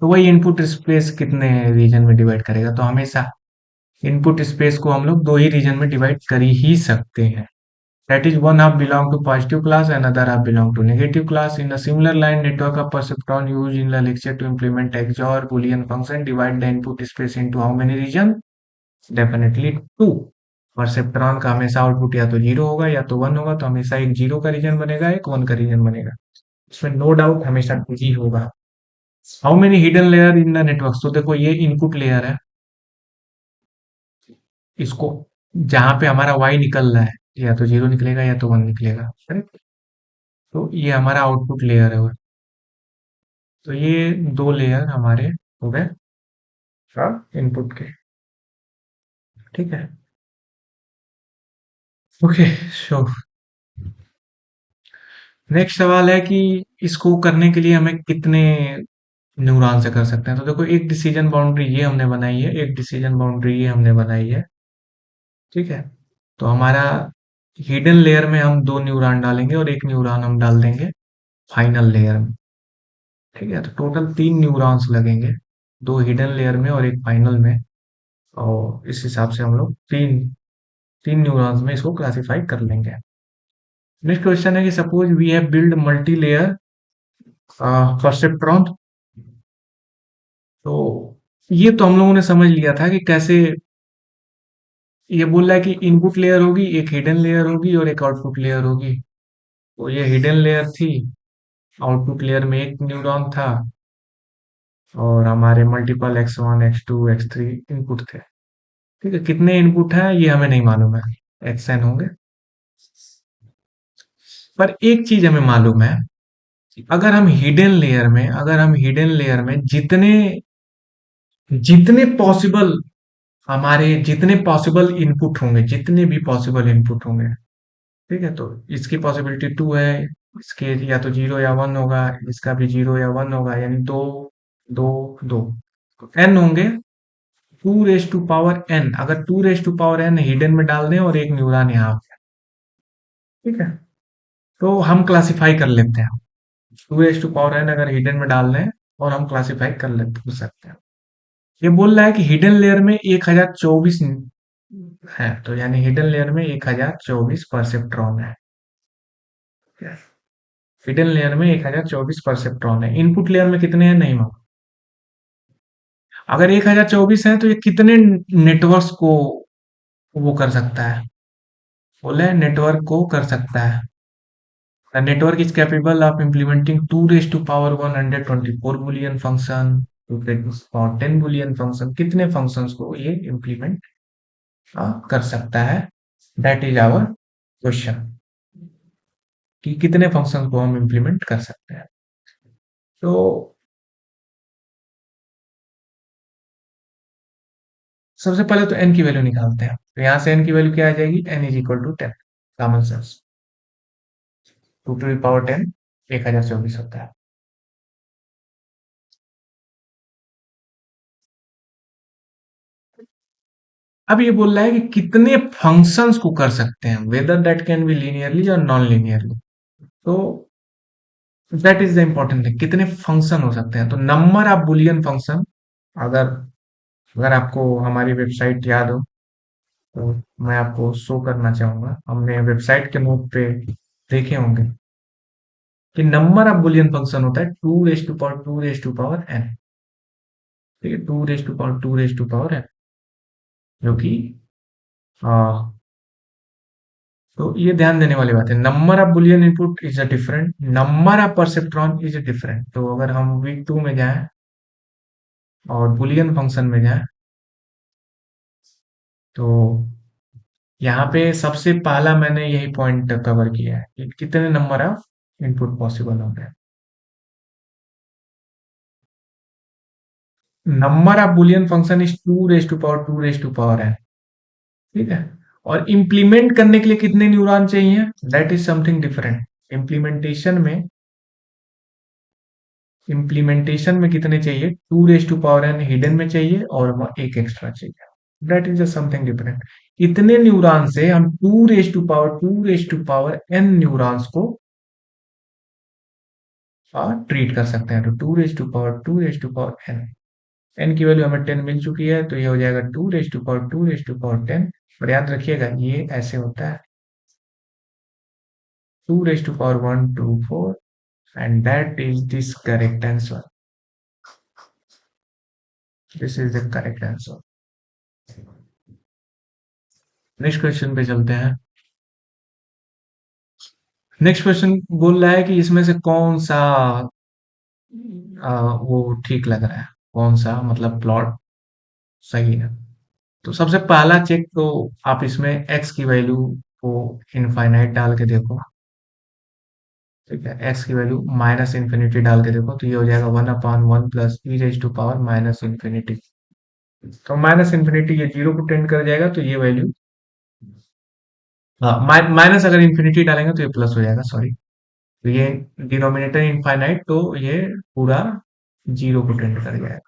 तो वही input space कितने reason में divide करेगा, तो हमेशा input space को हम लोग दो ही रीजन में डिवाइड कर ही सकते हैं। That is, one half belong to positive class, another half belong to negative class. In a similar line, network of perceptron used in the lecture to implement XOR Boolean function divide the input space into how many region? Definitely two। Perceptron का हमेशा output या तो zero होगा या तो one होगा, तो हमेशा एक जीरो का रीजन बनेगा, एक वन का रीजन बनेगा, इसमें नो डाउट हमेशा टू ही होगा। How many hidden layer in the network, तो देखो ये इनपुट लेयर है, इसको जहां पे हमारा वाई निकल रहा है या तो जीरो निकलेगा या तो वन निकलेगा, करेक्ट। तो ये हमारा आउटपुट लेयर है, तो ये दो लेयर हमारे हो गए इनपुट के। ठीक है, ओके, सो नेक्स्ट सवाल है कि इसको करने के लिए हमें कितने न्यूरॉन से कर सकते हैं। तो देखो, एक डिसीजन बाउंड्री ये हमने बनाई है, एक डिसीजन बाउंड्री ये हमने बनाई है। ठीक है। तो हमारा हिडन लेयर में हम दो न्यूरॉन डालेंगे और एक न्यूरॉन हम डाल देंगे फाइनल लेयर में। ठीक है, तो टोटल तीन न्यूरॉन्स लगेंगे, दो हिडन लेयर में और एक फाइनल में। और इस हिसाब से हम लोग तीन तीन न्यूरॉन्स में इसको क्लासिफाई कर लेंगे। नेक्स्ट क्वेश्चन है कि suppose we have build multi layer perceptron. तो ये तो हम लोगों ने समझ लिया था कि कैसे। ये बोल रहा है कि इनपुट लेयर होगी, एक हिडन लेयर होगी और एक आउटपुट लेयर होगी। तो ये हिडन लेयर थी, आउटपुट लेयर में एक न्यूरॉन था और हमारे multiple x1 x2 x3 input थे। ठीक है, कितने इनपुट हैं ये हमें नहीं मालूम है, xn होंगे। पर एक चीज हमें मालूम है, अगर हम हिडन लेयर में जितने जितने पॉसिबल हमारे जितने पॉसिबल इनपुट होंगे, जितने भी पॉसिबल इनपुट होंगे, ठीक है, तो इसकी पॉसिबिलिटी 2 है, इसके या तो 0 या 1 होगा, इसका भी 0 या 1 होगा, यानी दो, दो, दो, तो n होंगे। 2 रेज टू पावर n, अगर 2 raise to power n hidden में डाल दें और एक न्यूरॉन यहाँ पे, ठीक है, तो हम क्लासिफाई कर लेते हैं। 2 रेज टू पावर n अगर हिडन में डाल दें और हम क्लासिफाई कर सकते हैं। ये बोल रहा है कि हिडन लेयर में 1024 है, तो यानी हिडन लेयर में 1024 परसेप्ट्रॉन है। हिडन लेयर में 1024 परसेप्ट्रॉन है, इनपुट लेयर में कितने हैं नहीं मालूम। अगर 1024 है तो ये कितने नेटवर्क्स को वो कर सकता है, बोले नेटवर्क को कर सकता है। The network is capable of implementing 2 raised to power 124 boolean function, 2 raised to power 10 boolean function, कितने functions को ये implement कर सकता है। That is our question, कि कितने functions को हम implement कर सकते हैं। तो सबसे पहले तो n की वैल्यू निकालते हैं। तो यहाँ से n की वैल्यू क्या आ जाएगी, n is equal to 10, common sense. 2 to the power 10 1024 होता है। अब ये बोल रहा है कि कितने फंक्शंस को कर सकते हैं, whether that can be linearly और नॉन लीनियरली। तो that is the important thing, कितने फंक्शन हो सकते हैं। तो नंबर ऑफ बुलियन फंक्शन, अगर अगर आपको हमारी वेबसाइट याद हो तो मैं आपको शो करना चाहूंगा। हमने वेबसाइट के नोट पे देखे होंगे कि नंबर ऑफ बुलियन फंक्शन होता है 2 रेज टू पावर n। ठीक है, 2 रेज टू पावर n, जो कि तो ये ध्यान देने वाली बात है। Number of Boolean input is a different, number of perceptron is a different. तो अगर हम वीक 2 में जाएं और बुलियन फंक्शन में जाएं, तो यहाँ पे सबसे पहला मैंने यही पॉइंट कवर किया है कि कितने नंबर ऑफ इनपुट पॉसिबल होंगे। Number of boolean function is 2 raise to power 2 raise to power n। ठीक है, और इंप्लीमेंट करने के लिए कितने न्यूरॉन चाहिए, that is something different. Implementation में इम्प्लीमेंटेशन में कितने चाहिए, 2 raise to power n hidden में चाहिए और एक एक्स्ट्रा चाहिए, दैट इज समथिंग डिफरेंट। इतने न्यूरॉन से हम 2 raise to power n neurons को ट्रीट कर सकते हैं। तो 2 रेज टू पावर एन की वैल्यू हमें 10 मिल चुकी है, तो ये हो जाएगा 2 रेज टू पावर 10। और याद रखिएगा ये ऐसे होता है, 2 raise to power 1 2 4, and that is this correct answer. This is the correct answer. Next question पे चलते हैं। नेक्स्ट क्वेश्चन बोल रहा है कि इसमें से कौन सा वो ठीक लग रहा है, कौन सा मतलब प्लॉट सही है। तो सबसे पहला चेक तो आप इसमें x की वैल्यू को इनफाइनाइट डाल के देखो। ठीक है, x की वैल्यू माइनस इन्फिनिटी डाल के देखो, तो ये हो जाएगा 1/1 + e⁻⁻∞। तो माइनस इन्फिनिटी ये 0 को टेंड कर जाएगा, तो ये वैल्यू, हाँ, माइनस अगर इन्फिनिटी डालेंगे तो ये प्लस हो जाएगा, सॉरी। तो ये डिनोमिनेटर इनफाइनाइट, तो ये पूरा जीरो को टेंड कर जाएगा।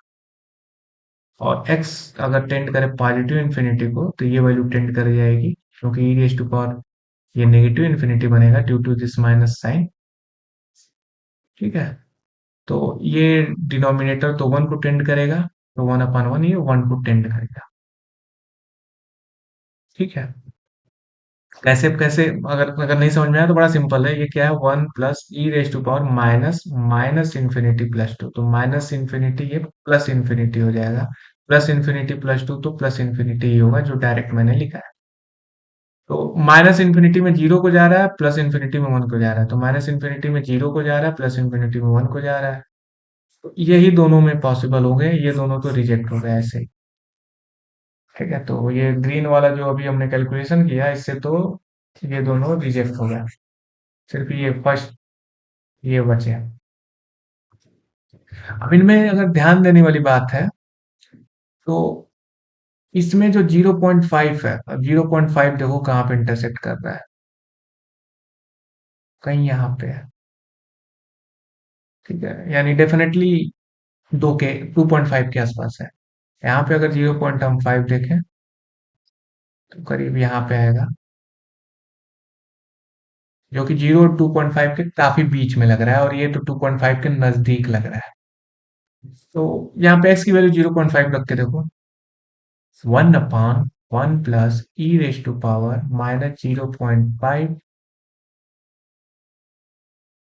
और x अगर टेंड करे पॉजिटिव इन्फिनिटी को तो ये वैल्यू टेंड कर जाएगी, क्योंकि ई रेज टू पावर ये नेगेटिव इन्फिनिटी बनेगा due to this minus sign. ठीक है, तो ये डिनोमिनेटर तो वन को टेंड करेगा, तो वन अपॉन वन ये वन को टेंड करेगा। ठीक है, कैसे कैसे, अगर अगर नहीं समझ में आया तो बड़ा सिंपल है, ये क्या है, one plus e raise to power minus minus infinity plus two, तो माइनस इन्फिनिटी ये प्लस इन्फिनिटी हो जाएगा, प्लस इन्फिनिटी प्लस टू तो प्लस इन्फिनिटी ही होगा जो डायरेक्ट मैंने लिखा है। तो माइनस इन्फिनिटी में जीरो को जा रहा है, प्लस इन्फिनिटी में वन को जा रहा है, तो माइनस इन्फिनिटी में जीरो को जा रहा है, प्लस इन्फिनिटी में वन को जा रहा है। तो यही दोनों में पॉसिबल हो गए, ये दोनों तो रिजेक्ट हो गए ऐसे ही। ठीक है, तो ये ग्रीन वाला जो अभी हमने कैलकुलेशन किया इससे तो ये दोनों रिजेक्ट हो गया, सिर्फ ये फर्स्ट ये बचे। अब इनमें अगर ध्यान देने वाली बात है तो इसमें जो 0.5 है, अब 0.5 देखो कहाँ पे इंटरसेक्ट कर रहा है, कहीं यहाँ पे है। ठीक है, यानी डेफिनेटली दो के 2.5 के आसपास है। यहाँ पे अगर 0.5 देखें तो करीब यहाँ पे आएगा, जो कि 0 और 2.5 के काफी बीच में लग रहा है, और ये तो 2.5 के नजदीक लग रहा है। तो यहाँ पे x की वैल्यू 0.5 रख के देखो, one upon one plus e raise to power minus 0.5,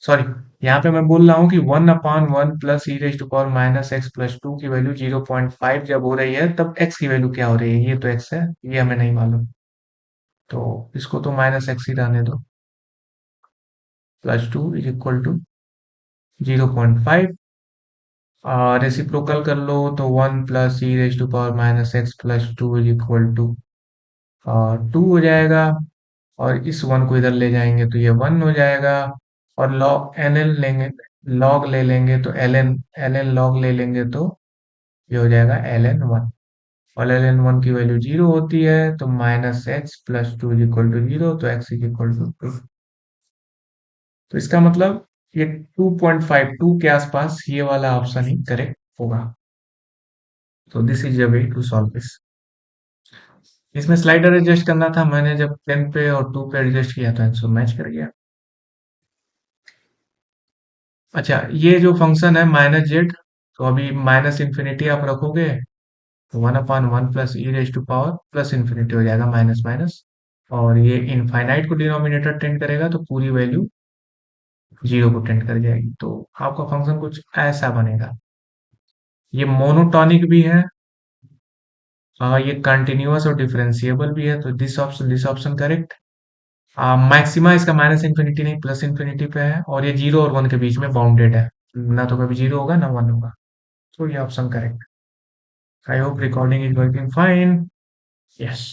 sorry, यहाँ पे मैं बोल रहा हूँ कि one upon one plus e raise to power minus x plus two की वैल्यू 0.5 जब हो रही है तब x की वैल्यू क्या हो रही है, ये तो x है, ये हमें नहीं मालूम, तो इसको तो माइनस एक्स ही रहने दो, plus two is equal to 0.5, reciprocal कर लो तो one plus e raise to power minus x plus two is equal to two हो जाएगा, और इस वन को इधर ले जाएंगे तो ये वन हो जाएगा, और लॉग एन एल लेंगे, लॉग ले लेंगे तो एल एन लॉग ले लेंगे तो ये हो जाएगा एल एन वन, और एल एन वन की वैल्यू जीरो होती है, तो minus x plus two is equal to zero, तो x is equal to two. तो इसका मतलब ये 2.52 के आसपास ये वाला ऑप्शन ही करेक्ट होगा। तो this is a way to solve this. इसमें स्लाइडर एडजस्ट करना था, मैंने जब 10 पे और 2 पे एडजस्ट किया था तो मैच कर गया। अच्छा, ये जो फंक्शन है माइनस जेड, तो अभी माइनस इन्फिनिटी आप रखोगे तो one upon one plus e raise to power plus infinity हो जाएगा, माइनस माइनस, और ये इनफाइनाइट को डिनोमिनेटर टेंड करेगा तो पूरी वैल्यू जीरो को टेंड कर जाएगी, तो आपका फंक्शन कुछ ऐसा बनेगा। ये मोनोटॉनिक भी है, ये कंटिन्यूअस और डिफरेंशिएबल भी है, तो दिस ऑप्शन करेक्ट। मैक्सिमा इसका माइनस इन्फिनिटी नहीं प्लस इन्फिनिटी पे है, और ये जीरो और वन के बीच में बाउंडेड है, ना तो कभी जीरो होगा ना वन होगा, तो ये option correct. I hope recording is working fine. Yes,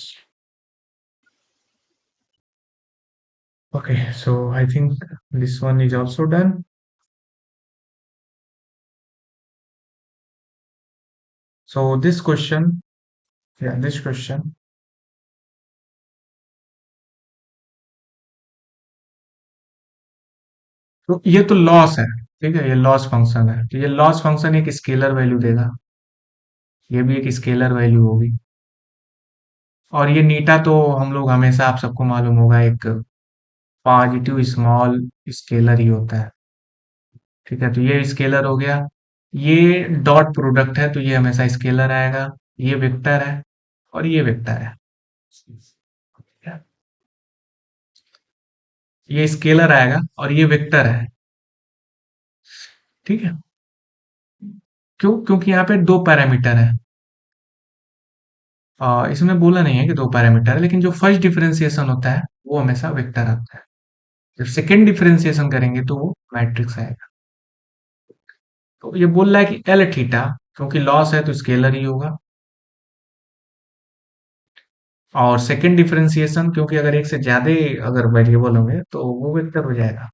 okay, so I think this one is also done. So this question, yeah, this question, तो ये तो लॉस है, ठीक है, ये लॉस फंक्शन है, तो ये लॉस फंक्शन एक स्केलर वैल्यू देगा, ये भी एक स्केलर वैल्यू होगी, और ये नीटा तो हम लोग हमेशा, आप सबको मालूम होगा, एक पॉजिटिव स्मॉल स्केलर ही होता है। ठीक है, तो ये स्केलर हो गया, ये डॉट प्रोडक्ट है तो ये हमेशा स्केलर आएगा, ये वेक्टर है और ये वेक्टर है, ये स्केलर आएगा और ये वेक्टर है। ठीक है, क्यों, क्योंकि यहाँ पे दो पैरामीटर है, इसमें बोला नहीं है कि दो पैरामीटर है, लेकिन जो फर्स्ट डिफरेंशिएशन होता है वो हमेशा वेक्टर आता है, जब सेकंड डिफरेंशिएशन करेंगे तो वो मैट्रिक्स आएगा। तो ये बोल रहा है कि एल थीटा, क्योंकि लॉस है तो स्केलर ही होगा, और सेकंड डिफरेंशिएशन क्योंकि अगर एक से ज्यादा अगर वेरिएबल होंगे तो वो वेक्टर हो जाएगा,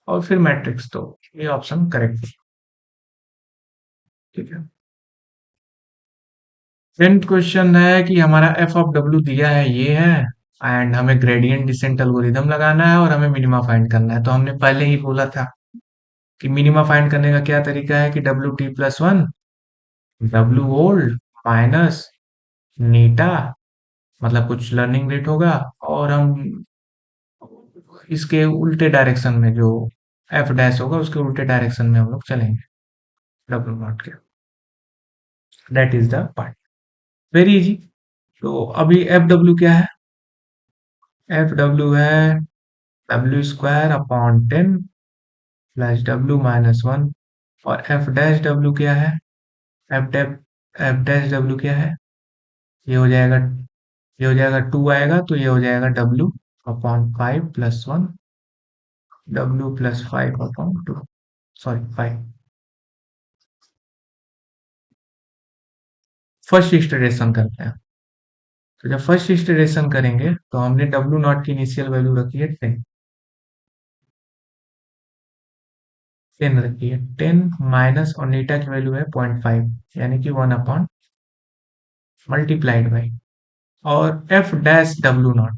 और फिर मैट्रिक्स, तो ये ऑप्शन करेक्ट है। ठीक है, 10th क्वेश्चन है कि हमारा एफ ऑफ डब्ल्यू दिया है, ये है, एंड हमें ग्रेडियंट डिसेंट एल्गोरिदम लगाना है और हमें मिनिमा फाइंड करना है, तो हमने पहले ही बोला था कि मिनिमा फाइंड करने का क्या तरीका है कि WT+1 W ओल्ड माइनस नीटा, मतलब कुछ लर्निंग रेट होगा, और हम इसके उल्टे डायरेक्शन में जो एफ डैश होगा उसके उल्टे डायरेक्शन में हम लोग चलेंगे डब्ल्यू नॉट के। That is the part, very easy. तो अभी एफ डब्ल्यू क्या है? एफ डब्ल्यू है W² अपॉन 10 प्लस W-1। और एफ डैश डब्ल्यू क्या है? एफ डैश डब्ल्यू क्या है? ये हो जाएगा, ये हो जाएगा 2 आएगा, तो ये हो जाएगा W/5+1, W+5/2, sorry 5। First iteration करते हैं। तो जब फर्स्ट इटरेशन करेंगे तो हमने W0 की इनिशियल वैल्यू रखी है 10, 10 रखी है, 10 माइनस, और नीटा की वैल्यू है 0.5, यानी कि 1 अपॉन मल्टीप्लाइड बाई, और एफ डैश W0,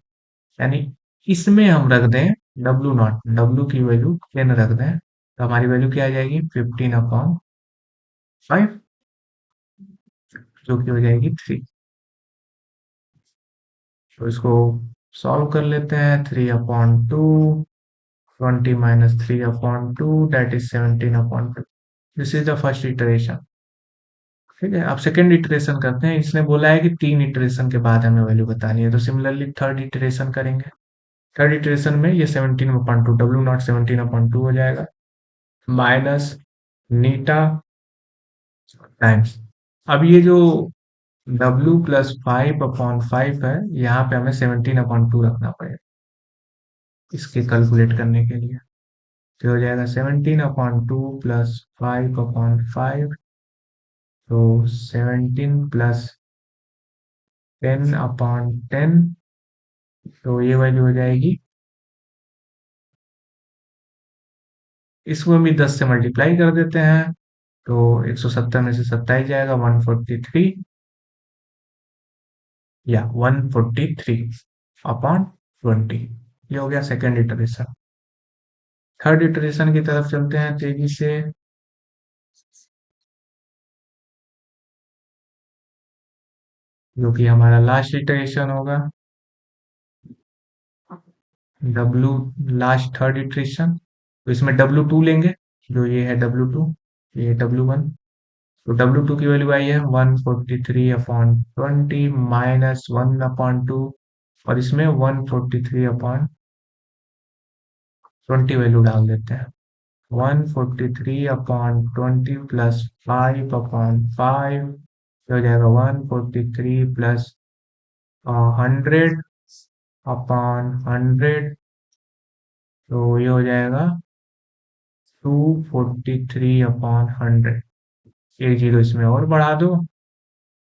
यानी इसमें हम रख दें W0, W की वैल्यू 10 रख दें, तो हमारी वैल्यू क्या आ जाएगी? 15/5, जो कि हो जाएगी 3। तो इसको सॉल्व कर लेते हैं। 3/2, 20 - 3/2, that is 17/2। This is the first iteration. ठीक है, अब सेकेंड इटरेशन करते हैं। इसने बोला है कि 3 इटरेशन के बाद हमें वैल्यू बतानी है, तो सिमिलरली थर्ड इटरेशन करेंगे। थर्ड इटरेशन में ये 17/2, W0 17/2 हो जाएगा, माइनस नीटा टाइम्स। अब ये जो W+5/5 है, यहाँ पे हमें 17/2 रखना पड़ेगा इसके कैलकुलेट करने के लिए। तो हो जाएगा 17/2 प्लस 5/5, तो 17 प्लस 10/10, तो ये वैल्यू हो जाएगी, इसको भी 10 से मल्टीप्लाई कर देते हैं, तो 170 में से 27 जाएगा, 143, या 143/20। ये हो गया सेकेंड इटरेशन। थर्ड इटरेशन की तरफ चलते हैं तेजी से। जो कि हमारा लास्ट इटरेशन होगा, डब्ल्यू लास्ट थर्ड इटरेशन। तो इसमें W2 लेंगे, जो ये है W2, ये W1। तो W2 की वैल्यू आई है 143/20 माइनस 1/2, और इसमें 143/20 वैल्यू डाल देते हैं। 143/20 प्लस 5/5 हो जाएगा 143 प्लस 100/100, तो ये हो जाएगा 243/100। एक जीरो इसमें और बढ़ा दो,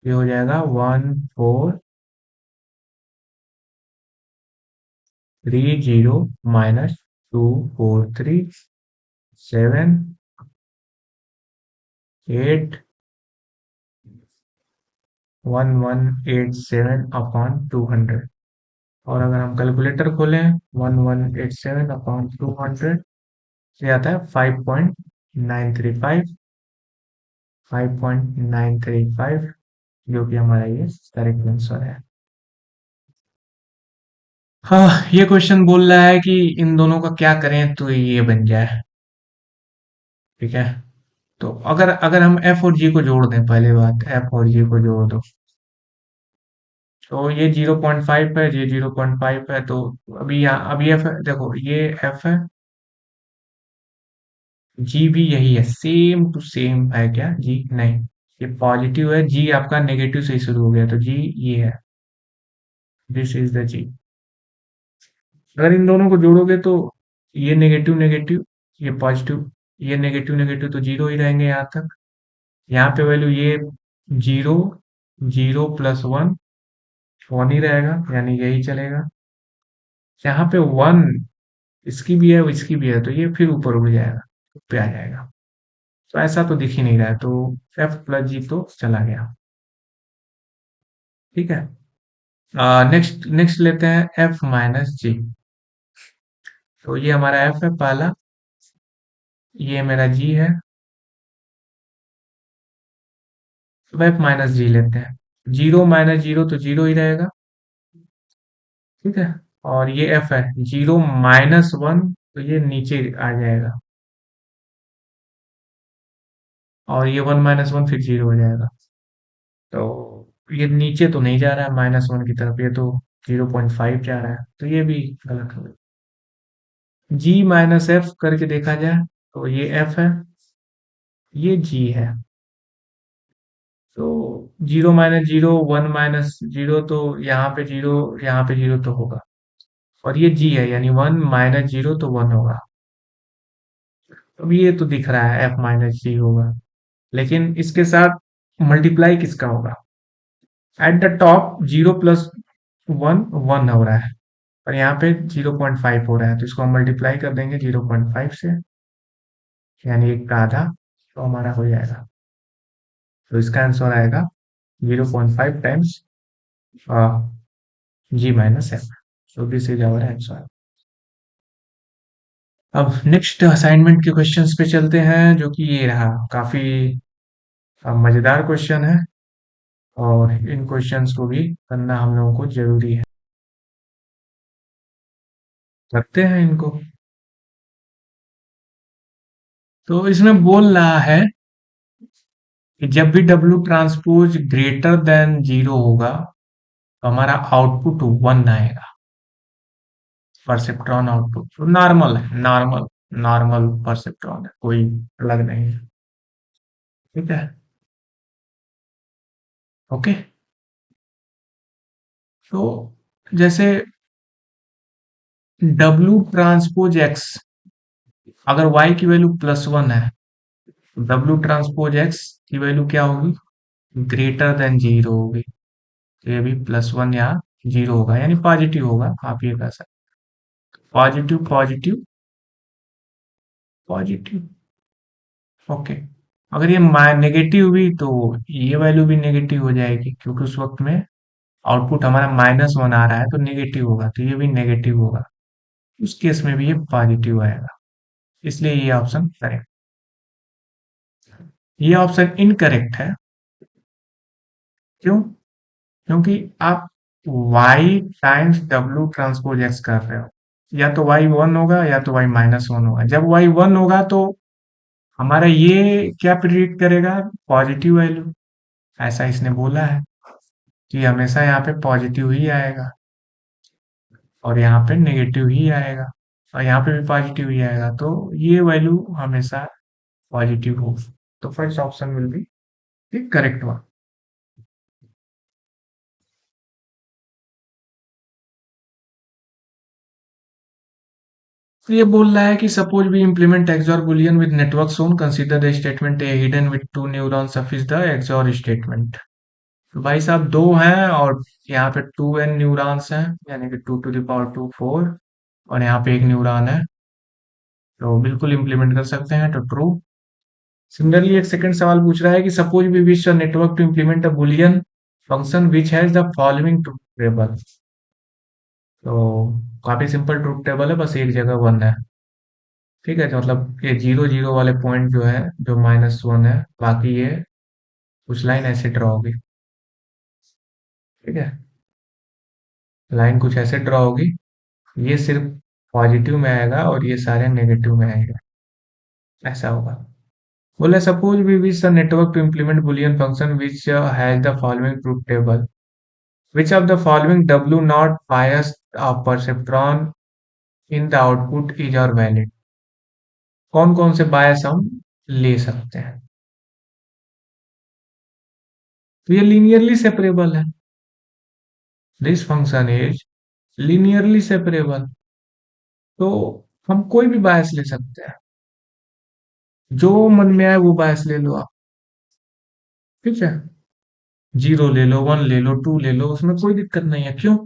ये हो जाएगा 1430 माइनस 2437 1187/200। और अगर हम कैलकुलेटर खोलें, 1187/200 ये आता है 5.935, 5.935, जो कि हमारा ये करेक्ट आंसर है। हाँ, ये क्वेश्चन बोल रहा है कि इन दोनों का क्या करें तो ये बन जाए। ठीक है, तो अगर अगर हम एफ और जी को जोड़ दें, पहले बात एफ और जी को जोड़ दो, तो ये 0.5 है, ये 0.5 है, तो अभी यहाँ अभी एफ है, देखो ये एफ है, जी भी यही है, सेम टू सेम है क्या? जी नहीं, ये पॉजिटिव है, जी आपका नेगेटिव से ही शुरू हो गया, तो जी ये है, दिस इज द जी। अगर इन दोनों को जोड़ोगे तो ये नेगेटिव नेगेटिव, ये पॉजिटिव, ये नेगेटिव नेगेटिव, तो जीरो ही रहेंगे यहाँ तक। यहाँ पे वैल्यू ये zero, zero plus one, one ही रहेगा, यानी यही चलेगा। यहाँ पे वन इसकी भी है, इसकी भी है, तो ये फिर ऊपर उड़ जाएगा, पे आ जाएगा। तो ऐसा तो दिख ही नहीं रहा है, तो एफ प्लस जी तो चला गया। ठीक है, नेक्स्ट नेक्स्ट लेते हैं एफ माइनस जी। तो ये हमारा एफ है पहला, ये मेरा जी है, तो एफ माइनस जी लेते हैं। जीरो माइनस जीरो तो जीरो ही रहेगा, ठीक है। और ये एफ है, जीरो माइनस वन तो ये नीचे आ जाएगा, और ये वन माइनस वन फिर जीरो हो जाएगा। तो ये नीचे तो नहीं जा रहा है माइनस वन की तरफ, ये तो 0.5 जा रहा है, तो ये भी गलत हो गया। जी माइनस एफ करके देखा जाए तो ये एफ है, ये जी है। तो zero minus zero, one minus zero, तो यहाँ पे जीरो, यहाँ पे जीरो तो होगा। और ये जी है, यानी वन माइनस जीरो तो वन होगा। अब ये तो दिख रहा है एफ माइनस जी होगा, लेकिन इसके साथ मल्टीप्लाई किसका होगा? At the top zero plus one, one हो रहा है, और यहाँ पे 0.5 हो रहा है, तो इसको हम मल्टीप्लाई कर देंगे 0.5 से, यानी एक का आधा, तो हमारा हो जाएगा। तो इसका आंसर आएगा 0.5 times G minus F. so this is our answer. अब नेक्स्ट असाइनमेंट के क्वेश्चंस पे चलते हैं, जो कि ये रहा, काफी मजेदार क्वेश्चन है, और इन क्वेश्चंस को भी करना हम लोगों को जरूरी है। करते हैं इनको। तो इसमें बोल रहा है कि जब भी W transpose greater than zero होगा, तो हमारा आउटपुट वन आएगा। परसेप्ट्रॉन आउटपुट तो नॉर्मल है, नॉर्मल, नॉर्मल परसेप्ट्रॉन है, कोई अलग नहीं है, ठीक है। ओके। तो जैसे डब्ल्यू ट्रांसपोज एक्स, अगर वाई की वैल्यू प्लस वन है, डब्ल्यू ट्रांसपोज एक्स की वैल्यू क्या होगी? ग्रेटर देन जीरो होगी, तो ये भी प्लस वन या जीरो होगा, यानी पॉजिटिव होगा, आप ये कह सकते। Positive positive positive, okay. अगर ये नेगेटिव हुई तो ये वैल्यू भी नेगेटिव हो जाएगी, क्योंकि उस वक्त में आउटपुट हमारा माइनस वन आ रहा है, तो नेगेटिव होगा, तो ये भी नेगेटिव होगा। उस केस में भी ये पॉजिटिव आएगा, इसलिए ये ऑप्शन करेक्ट। ये ऑप्शन इनकरेक्ट है। क्यों? क्योंकि आप y times W transpose x कर रहे हो, या तो y वन होगा या तो y माइनस वन होगा। जब y वन होगा तो हमारा ये क्या प्रिडिक्ट करेगा? Positive value. ऐसा इसने बोला है कि हमेशा यहाँ पे पॉजिटिव ही आएगा, और यहाँ पे नेगेटिव ही आएगा, और यहाँ पे भी पॉजिटिव ही आएगा, तो ये वैल्यू हमेशा पॉजिटिव होगी। तो first option will be the correct one. तो ये बोल रहा है कि suppose we implement XOR boolean with network shown, consider the statement A hidden with two neurons suffice the XOR statement। तो भाई साहब दो हैं, और यहाँ पे 2n न्यूरॉन्स हैं, यानी कि 2 to the power 2 4, और यहाँ पे एक न्यूरॉन है, तो बिल्कुल इम्प्लीमेंट कर सकते हैं, तो ट्रू। सिमिलरली एक सेकंड सवाल पूछ रहा है कि suppose we wish a network to implement a boolean function which has the following truth table. तो काफी सिंपल ट्रूथ टेबल है, बस एक जगह वन है, ठीक है। तो मतलब ये जीरो जीरो वाले पॉइंट जो है, जो माइनस वन है, बाकी ये कुछ लाइन ऐसे ड्रॉ होगी, ठीक है। लाइन कुछ ऐसे ड्रॉ होगी, ये सिर्फ पॉजिटिव में आएगा और ये सारे नेगेटिव में आएगा, ऐसा होगा। बोले suppose we wish the network to implement boolean function which has the following truth table, which of the following W not bias of perceptron in the output is are valid. कौन कौन से बायस हम ले सकते हैं? तो ये लीनियरली सेपरेबल है, this function is linearly separable, तो हम कोई भी बायस ले सकते हैं, जो मन में आए वो बायस ले लो आप, ठीक है। जीरो ले लो, वन ले लो, टू ले लो, उसमें कोई दिक्कत नहीं है। क्यों?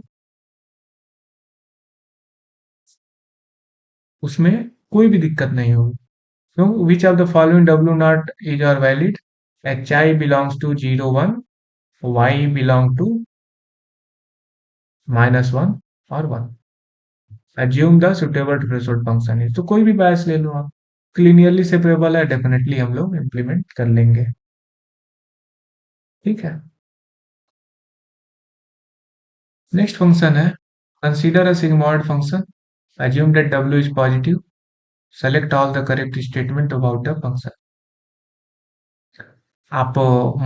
उसमें कोई भी दिक्कत नहीं होगी। क्यों? Which of the following W naught is are valid? H I belongs to zero one, y belong to minus one और one. Assume the suitable threshold function is, तो कोई भी बायस ले लो आप, क्लिनियरली सेपरेबल है, डेफिनेटली हम लोग इम्प्लीमेंट कर लेंगे। ठीक है। नेक्स्ट फंक्शन है, consider a sigmoid function, assume that w is positive, select all the correct statement about the function। आप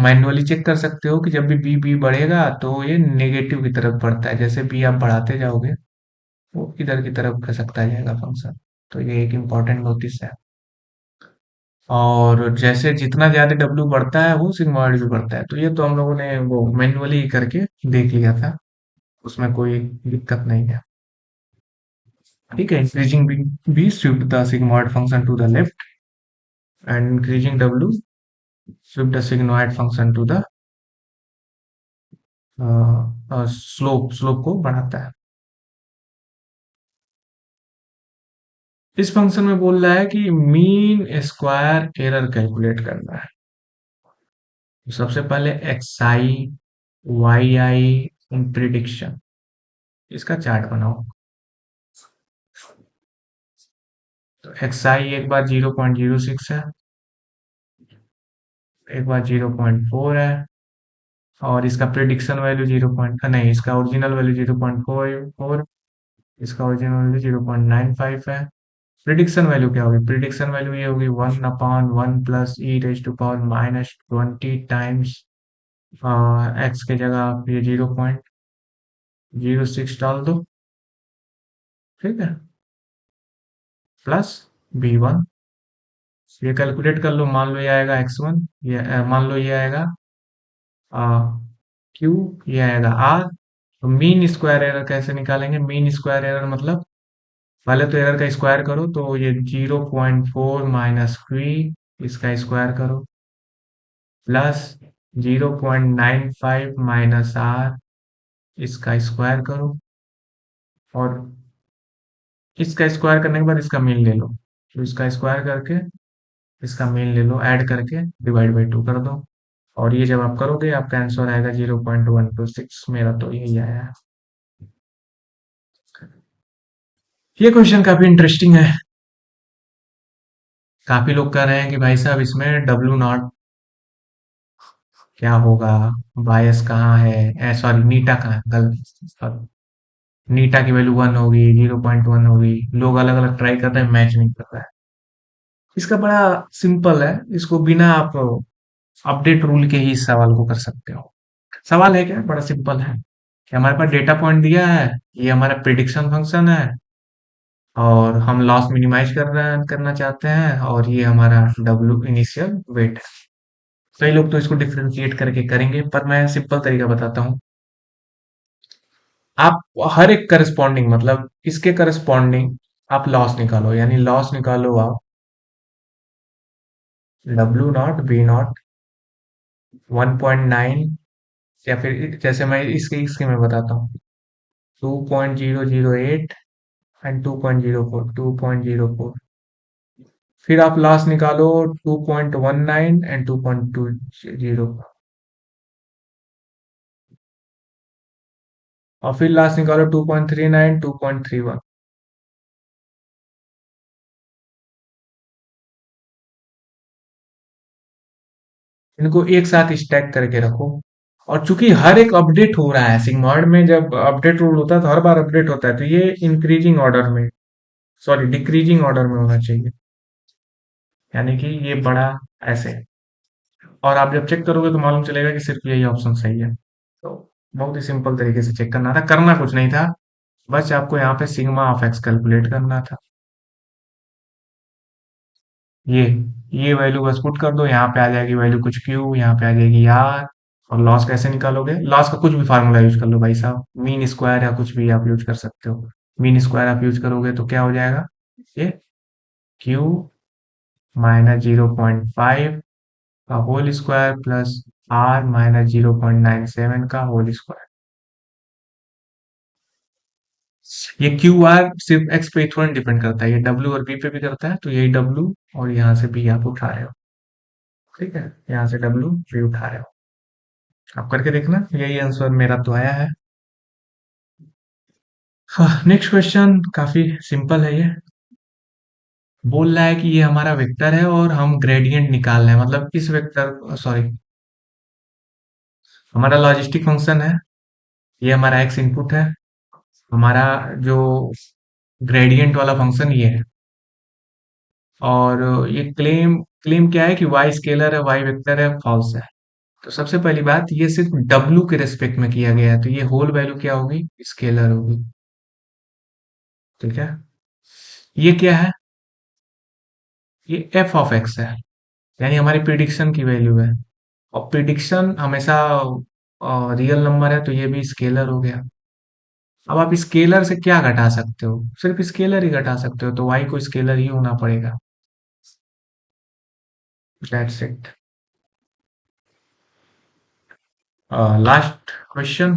मैन्युअली चेक कर सकते हो कि जब भी बी बढ़ेगा तो ये नेगेटिव की तरफ बढ़ता है, जैसे बी आप बढ़ाते जाओगे वो इधर की तरफ खसकता जाएगा फंक्शन। तो ये एक इम्पॉर्टेंट नोटिस है। और जैसे जितना ज्यादा डब्ल्यू बढ़ता है वो सिग्मॉइड भी बढ़ता है, तो ये तो हम लोगों ने वो मैन्युअली करके देख लिया था, उसमें कोई दिक्कत नहीं है। ठीक है, increasing B shift the sigmoid function to the left, and increasing W shift the sigmoid function to the slope को बढ़ाता है। इस फंक्शन में बोल रहा है कि मीन स्क्वायर एरर कैलकुलेट करना है। तो सबसे पहले एक्स आई वाई आई प्रिडिक्शन, इसका चार्ट बनाओ। तो एक्स आई एक बार 0.06 है, एक बार 0.4 है, और इसका प्रिडिक्शन वैल्यू जीरो पॉइंट नहीं, इसका ओरिजिनल वैल्यू 0.44, इसका ओरिजिनल वैल्यू 0.95 है। प्रिडिक्शन वैल्यू क्या होगी? प्रिडिक्शन वैल्यू ये होगी 1/1 plus e raise to power -20 times X के जगह आप ये 0.06 डाल दो। ठीक है, प्लस b1, ये कैलकुलेट कर लो, मान लो ये आएगा x1, ये मान लो ये आएगा q, ये आएगा r। तो मीन स्क्वायर एरर कैसे निकालेंगे? मीन स्क्वायर एरर मतलब पहले तो एरर का स्क्वायर करो, तो ये 0.4 माइनस क्वी, इसका स्क्वायर करो, प्लस 0.95 माइनस आर, इसका स्क्वायर करो, और इसका स्क्वायर करने के बाद इसका मीन ले लो। तो इसका स्क्वायर करके इसका मीन ले लो, ऐड करके डिवाइड बाई 2 कर दो, और ये जब आप करोगे आपका आंसर आएगा 0.126। मेरा तो यही आया है। ये क्वेश्चन काफी इंटरेस्टिंग है। काफी लोग कह रहे हैं कि भाई साहब इसमें डब्ल्यू नॉट क्या होगा, बायस कहाँ है, सॉरी नीटा कहाँ है, गलत, नीटा की वैल्यू 1 होगी, 0.1 होगी, लोग अलग अलग ट्राई कर रहे हैं, मैच नहीं कर रहा है। इसका बड़ा सिंपल है, इसको बिना आप अपडेट रूल के ही इस सवाल को कर सकते हो। सवाल है क्या, बड़ा सिंपल है कि हमारे पास डेटा पॉइंट दिया है, ये हमारा प्रिडिक्शन फंक्शन है, और हम लॉस मिनिमाइज करना चाहते हैं, और ये हमारा डब्ल्यू इनिशियल वेट है। कई लोग तो इसको डिफरेंशिएट करके करेंगे, पर मैं सिंपल तरीका बताता हूँ। आप हर एक करस्पॉन्डिंग मतलब इसके करस्पॉन्डिंग आप लॉस निकालो, यानी लॉस निकालो आप डब्ल्यू नॉट बी नॉट 1.9, या फिर जैसे मैं इसके इसके मैं बताता हूँ 2.008 एंड 2.04, फिर आप लॉस निकालो 2.19 एंड 2.20, और फिर लॉस निकालो 2.39 2.31। इनको एक साथ स्टैक करके रखो, और चूंकि हर एक अपडेट हो रहा है सिग्मॉइड में, जब अपडेट रूल होता है तो हर बार अपडेट होता है, तो ये इंक्रीजिंग ऑर्डर में, सॉरी डिक्रीजिंग ऑर्डर में होना चाहिए, यानी कि ये बड़ा ऐसे। और आप जब चेक करोगे तो मालूम चलेगा कि सिर्फ यही ऑप्शन सही है। तो बहुत ही सिंपल तरीके से चेक करना था, करना कुछ नहीं था, बस आपको यहाँ पे सिग्मा ऑफ एक्स कैलकुलेट करना था। ये ये वैल्यू बस पुट कर दो, यहाँ पे आ जाएगी वैल्यू कुछ क्यू, यहाँ पे आ जाएगी आर। और लॉस कैसे निकालोगे? लॉस का कुछ भी फार्मूला यूज कर लो भाई साहब, मीन स्क्वायर या कुछ भी आप यूज कर सकते हो। मीन स्क्वायर आप यूज करोगे तो क्या हो जाएगा, ये क्यू माइनस 0.5 का whole square plus R minus 0.97 का होल स्क्वायर। ये क्यू आर सिर्फ एक्स पे थोड़ा डिपेंड करता है, ये डब्ल्यू और बी पे भी करता है, तो यही डब्ल्यू और यहाँ से बी आप उठा रहे हो। ठीक है, यहाँ से डब्ल्यू बी उठा रहे हो, आप करके देखना, यही आंसर मेरा तो आया है। हाँ, नेक्स्ट क्वेश्चन काफी सिंपल है ये। बोल रहा है कि ये हमारा वेक्टर है और हम ग्रेडियंट निकाल रहे हैं, मतलब इस वेक्टर, सॉरी, हमारा लॉजिस्टिक फंक्शन है, ये हमारा एक्स इनपुट है, हमारा जो ग्रेडियंट वाला फंक्शन ये है, और ये क्लेम क्लेम क्या है कि वाई स्केलर है, वाई वेक्टर है, फॉल्स है। तो सबसे पहली बात, ये सिर्फ डब्ल्यू के रेस्पेक्ट में किया गया है, तो ये होल वैल्यू क्या होगी, स्केलर होगी। ठीक है, ये क्या है, ये एफ ऑफ एक्स है, यानी हमारी प्रिडिक्शन की वैल्यू है। और प्रिडिक्शन हमेशा रियल नंबर है, तो ये भी स्केलर हो गया। अब आप स्केलर से क्या घटा सकते हो, सिर्फ स्केलर ही घटा सकते हो, तो वाई को स्केलर ही होना पड़ेगा। That's it. लास्ट क्वेश्चन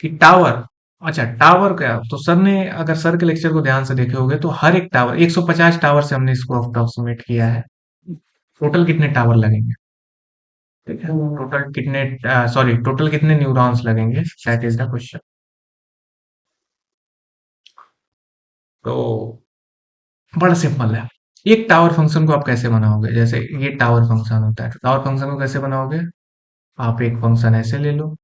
कि टावर, अच्छा टावर क्या, तो सर ने, अगर सर के लेक्चर को ध्यान से देखे होगे तो हर एक टावर 150 टावर से हमने इसको अप्रोक्सीमेट किया है। टोटल कितने टावर लगेंगे, ठीक है, टोटल कितने, सॉरी, टोटल कितने न्यूरॉन्स लगेंगे, दैट इज द क्वेश्चन। तो बड़ा सिंपल है। एक टावर फंक्शन को आप कैसे बनाओगे, जैसे ये टावर फंक्शन होता है, तो टावर फंक्शन को कैसे बनाओगे, आप एक फंक्शन ऐसे ले लो,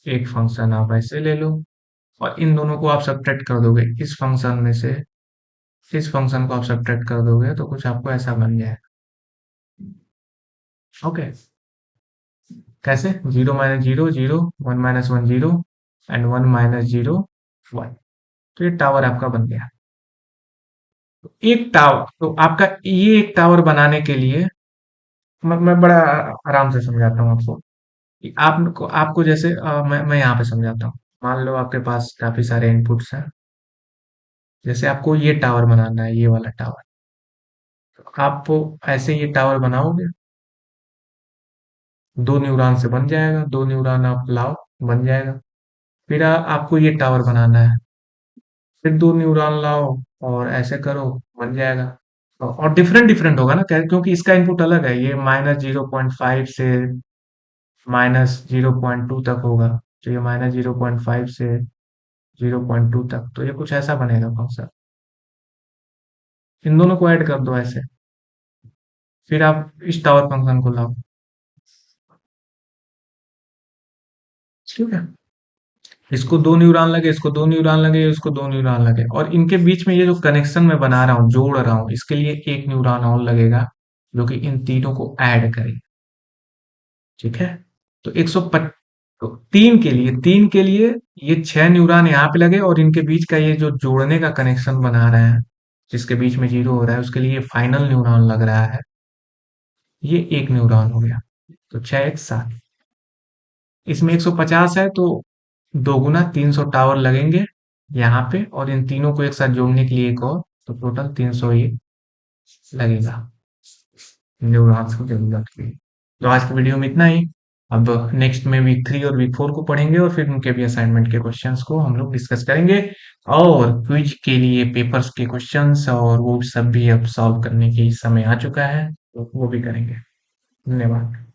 एक फंक्शन आप ऐसे ले लो, और इन दोनों को आप सब्ट्रैक्ट कर दोगे, इस फंक्शन में से इस फंक्शन को आप सब्ट्रैक्ट कर दोगे तो कुछ आपको ऐसा बन जाए। ओके, कैसे, zero minus zero zero, one minus one zero, and one minus zero one, तो ये टावर आपका बन गया। तो एक टावर, तो आपका ये एक टावर बनाने के लिए, मैं बड़ा आराम से समझाता हूँ आपको कि आपको आपको जैसे मैं यहाँ पे समझाता हूँ। मान लो आपके पास काफी सारे इनपुट्स हैं, जैसे आपको ये टावर बनाना है, ये वाला टावर, आप ऐसे ये टावर बनाओगे, दो न्यूरॉन से बन जाएगा, दो न्यूरॉन आप लाओ, बन जाएगा। फिर आपको ये टावर बनाना है, फिर दो न्यूरॉन लाओ और ऐसे करो, बन जाएगा। और डिफरेंट डिफरेंट होगा ना, क्योंकि इसका इनपुट अलग है, ये -0.5 से -0.2 तक होगा, तो ये -0.5 से 0.2 तक, तो ये कुछ ऐसा बनेगा फंक्शन। इन दोनों को ऐड कर दो ऐसे, फिर आप इस टावर फंक्शन को लाओ। ठीक है, इसको दो न्यूरॉन लगे, इसको दो न्यूरॉन लगे, इसको दो न्यूरॉन लगे, और इनके बीच में ये जो कनेक्शन मैं बना रहा हूँ, जोड़ रहा हूँ, इसके लिए एक न्यूरॉन और लगेगा, जो कि इन तीनों को ऐड करे। ठीक है, तो 150, तो तीन के लिए ये छह न्यूरॉन यहाँ पे लगे, और इनके बीच का ये जो जोड़ने का कनेक्शन बना रहे हैं, जिसके बीच में जीरो हो रहा है, उसके लिए फाइनल न्यूरॉन लग रहा है, ये एक न्यूरॉन हो गया। तो छह एक सात, इसमें 150 है, तो दो गुना 300 टावर लगेंगे यहाँ पे, और इन तीनों को एक साथ जोड़ने के लिए एक और, तो टोटल 300 ये लगेगा न्यूरॉन्स की जरूरत की। तो आज की वीडियो में इतना ही। अब नेक्स्ट में वीक 3 और वीक 4 को पढ़ेंगे, और फिर उनके भी असाइनमेंट के क्वेश्चंस को हम लोग डिस्कस करेंगे, और क्विज के लिए पेपर्स के क्वेश्चंस और वो सब भी अब सॉल्व करने की समय आ चुका है, तो वो भी करेंगे। धन्यवाद।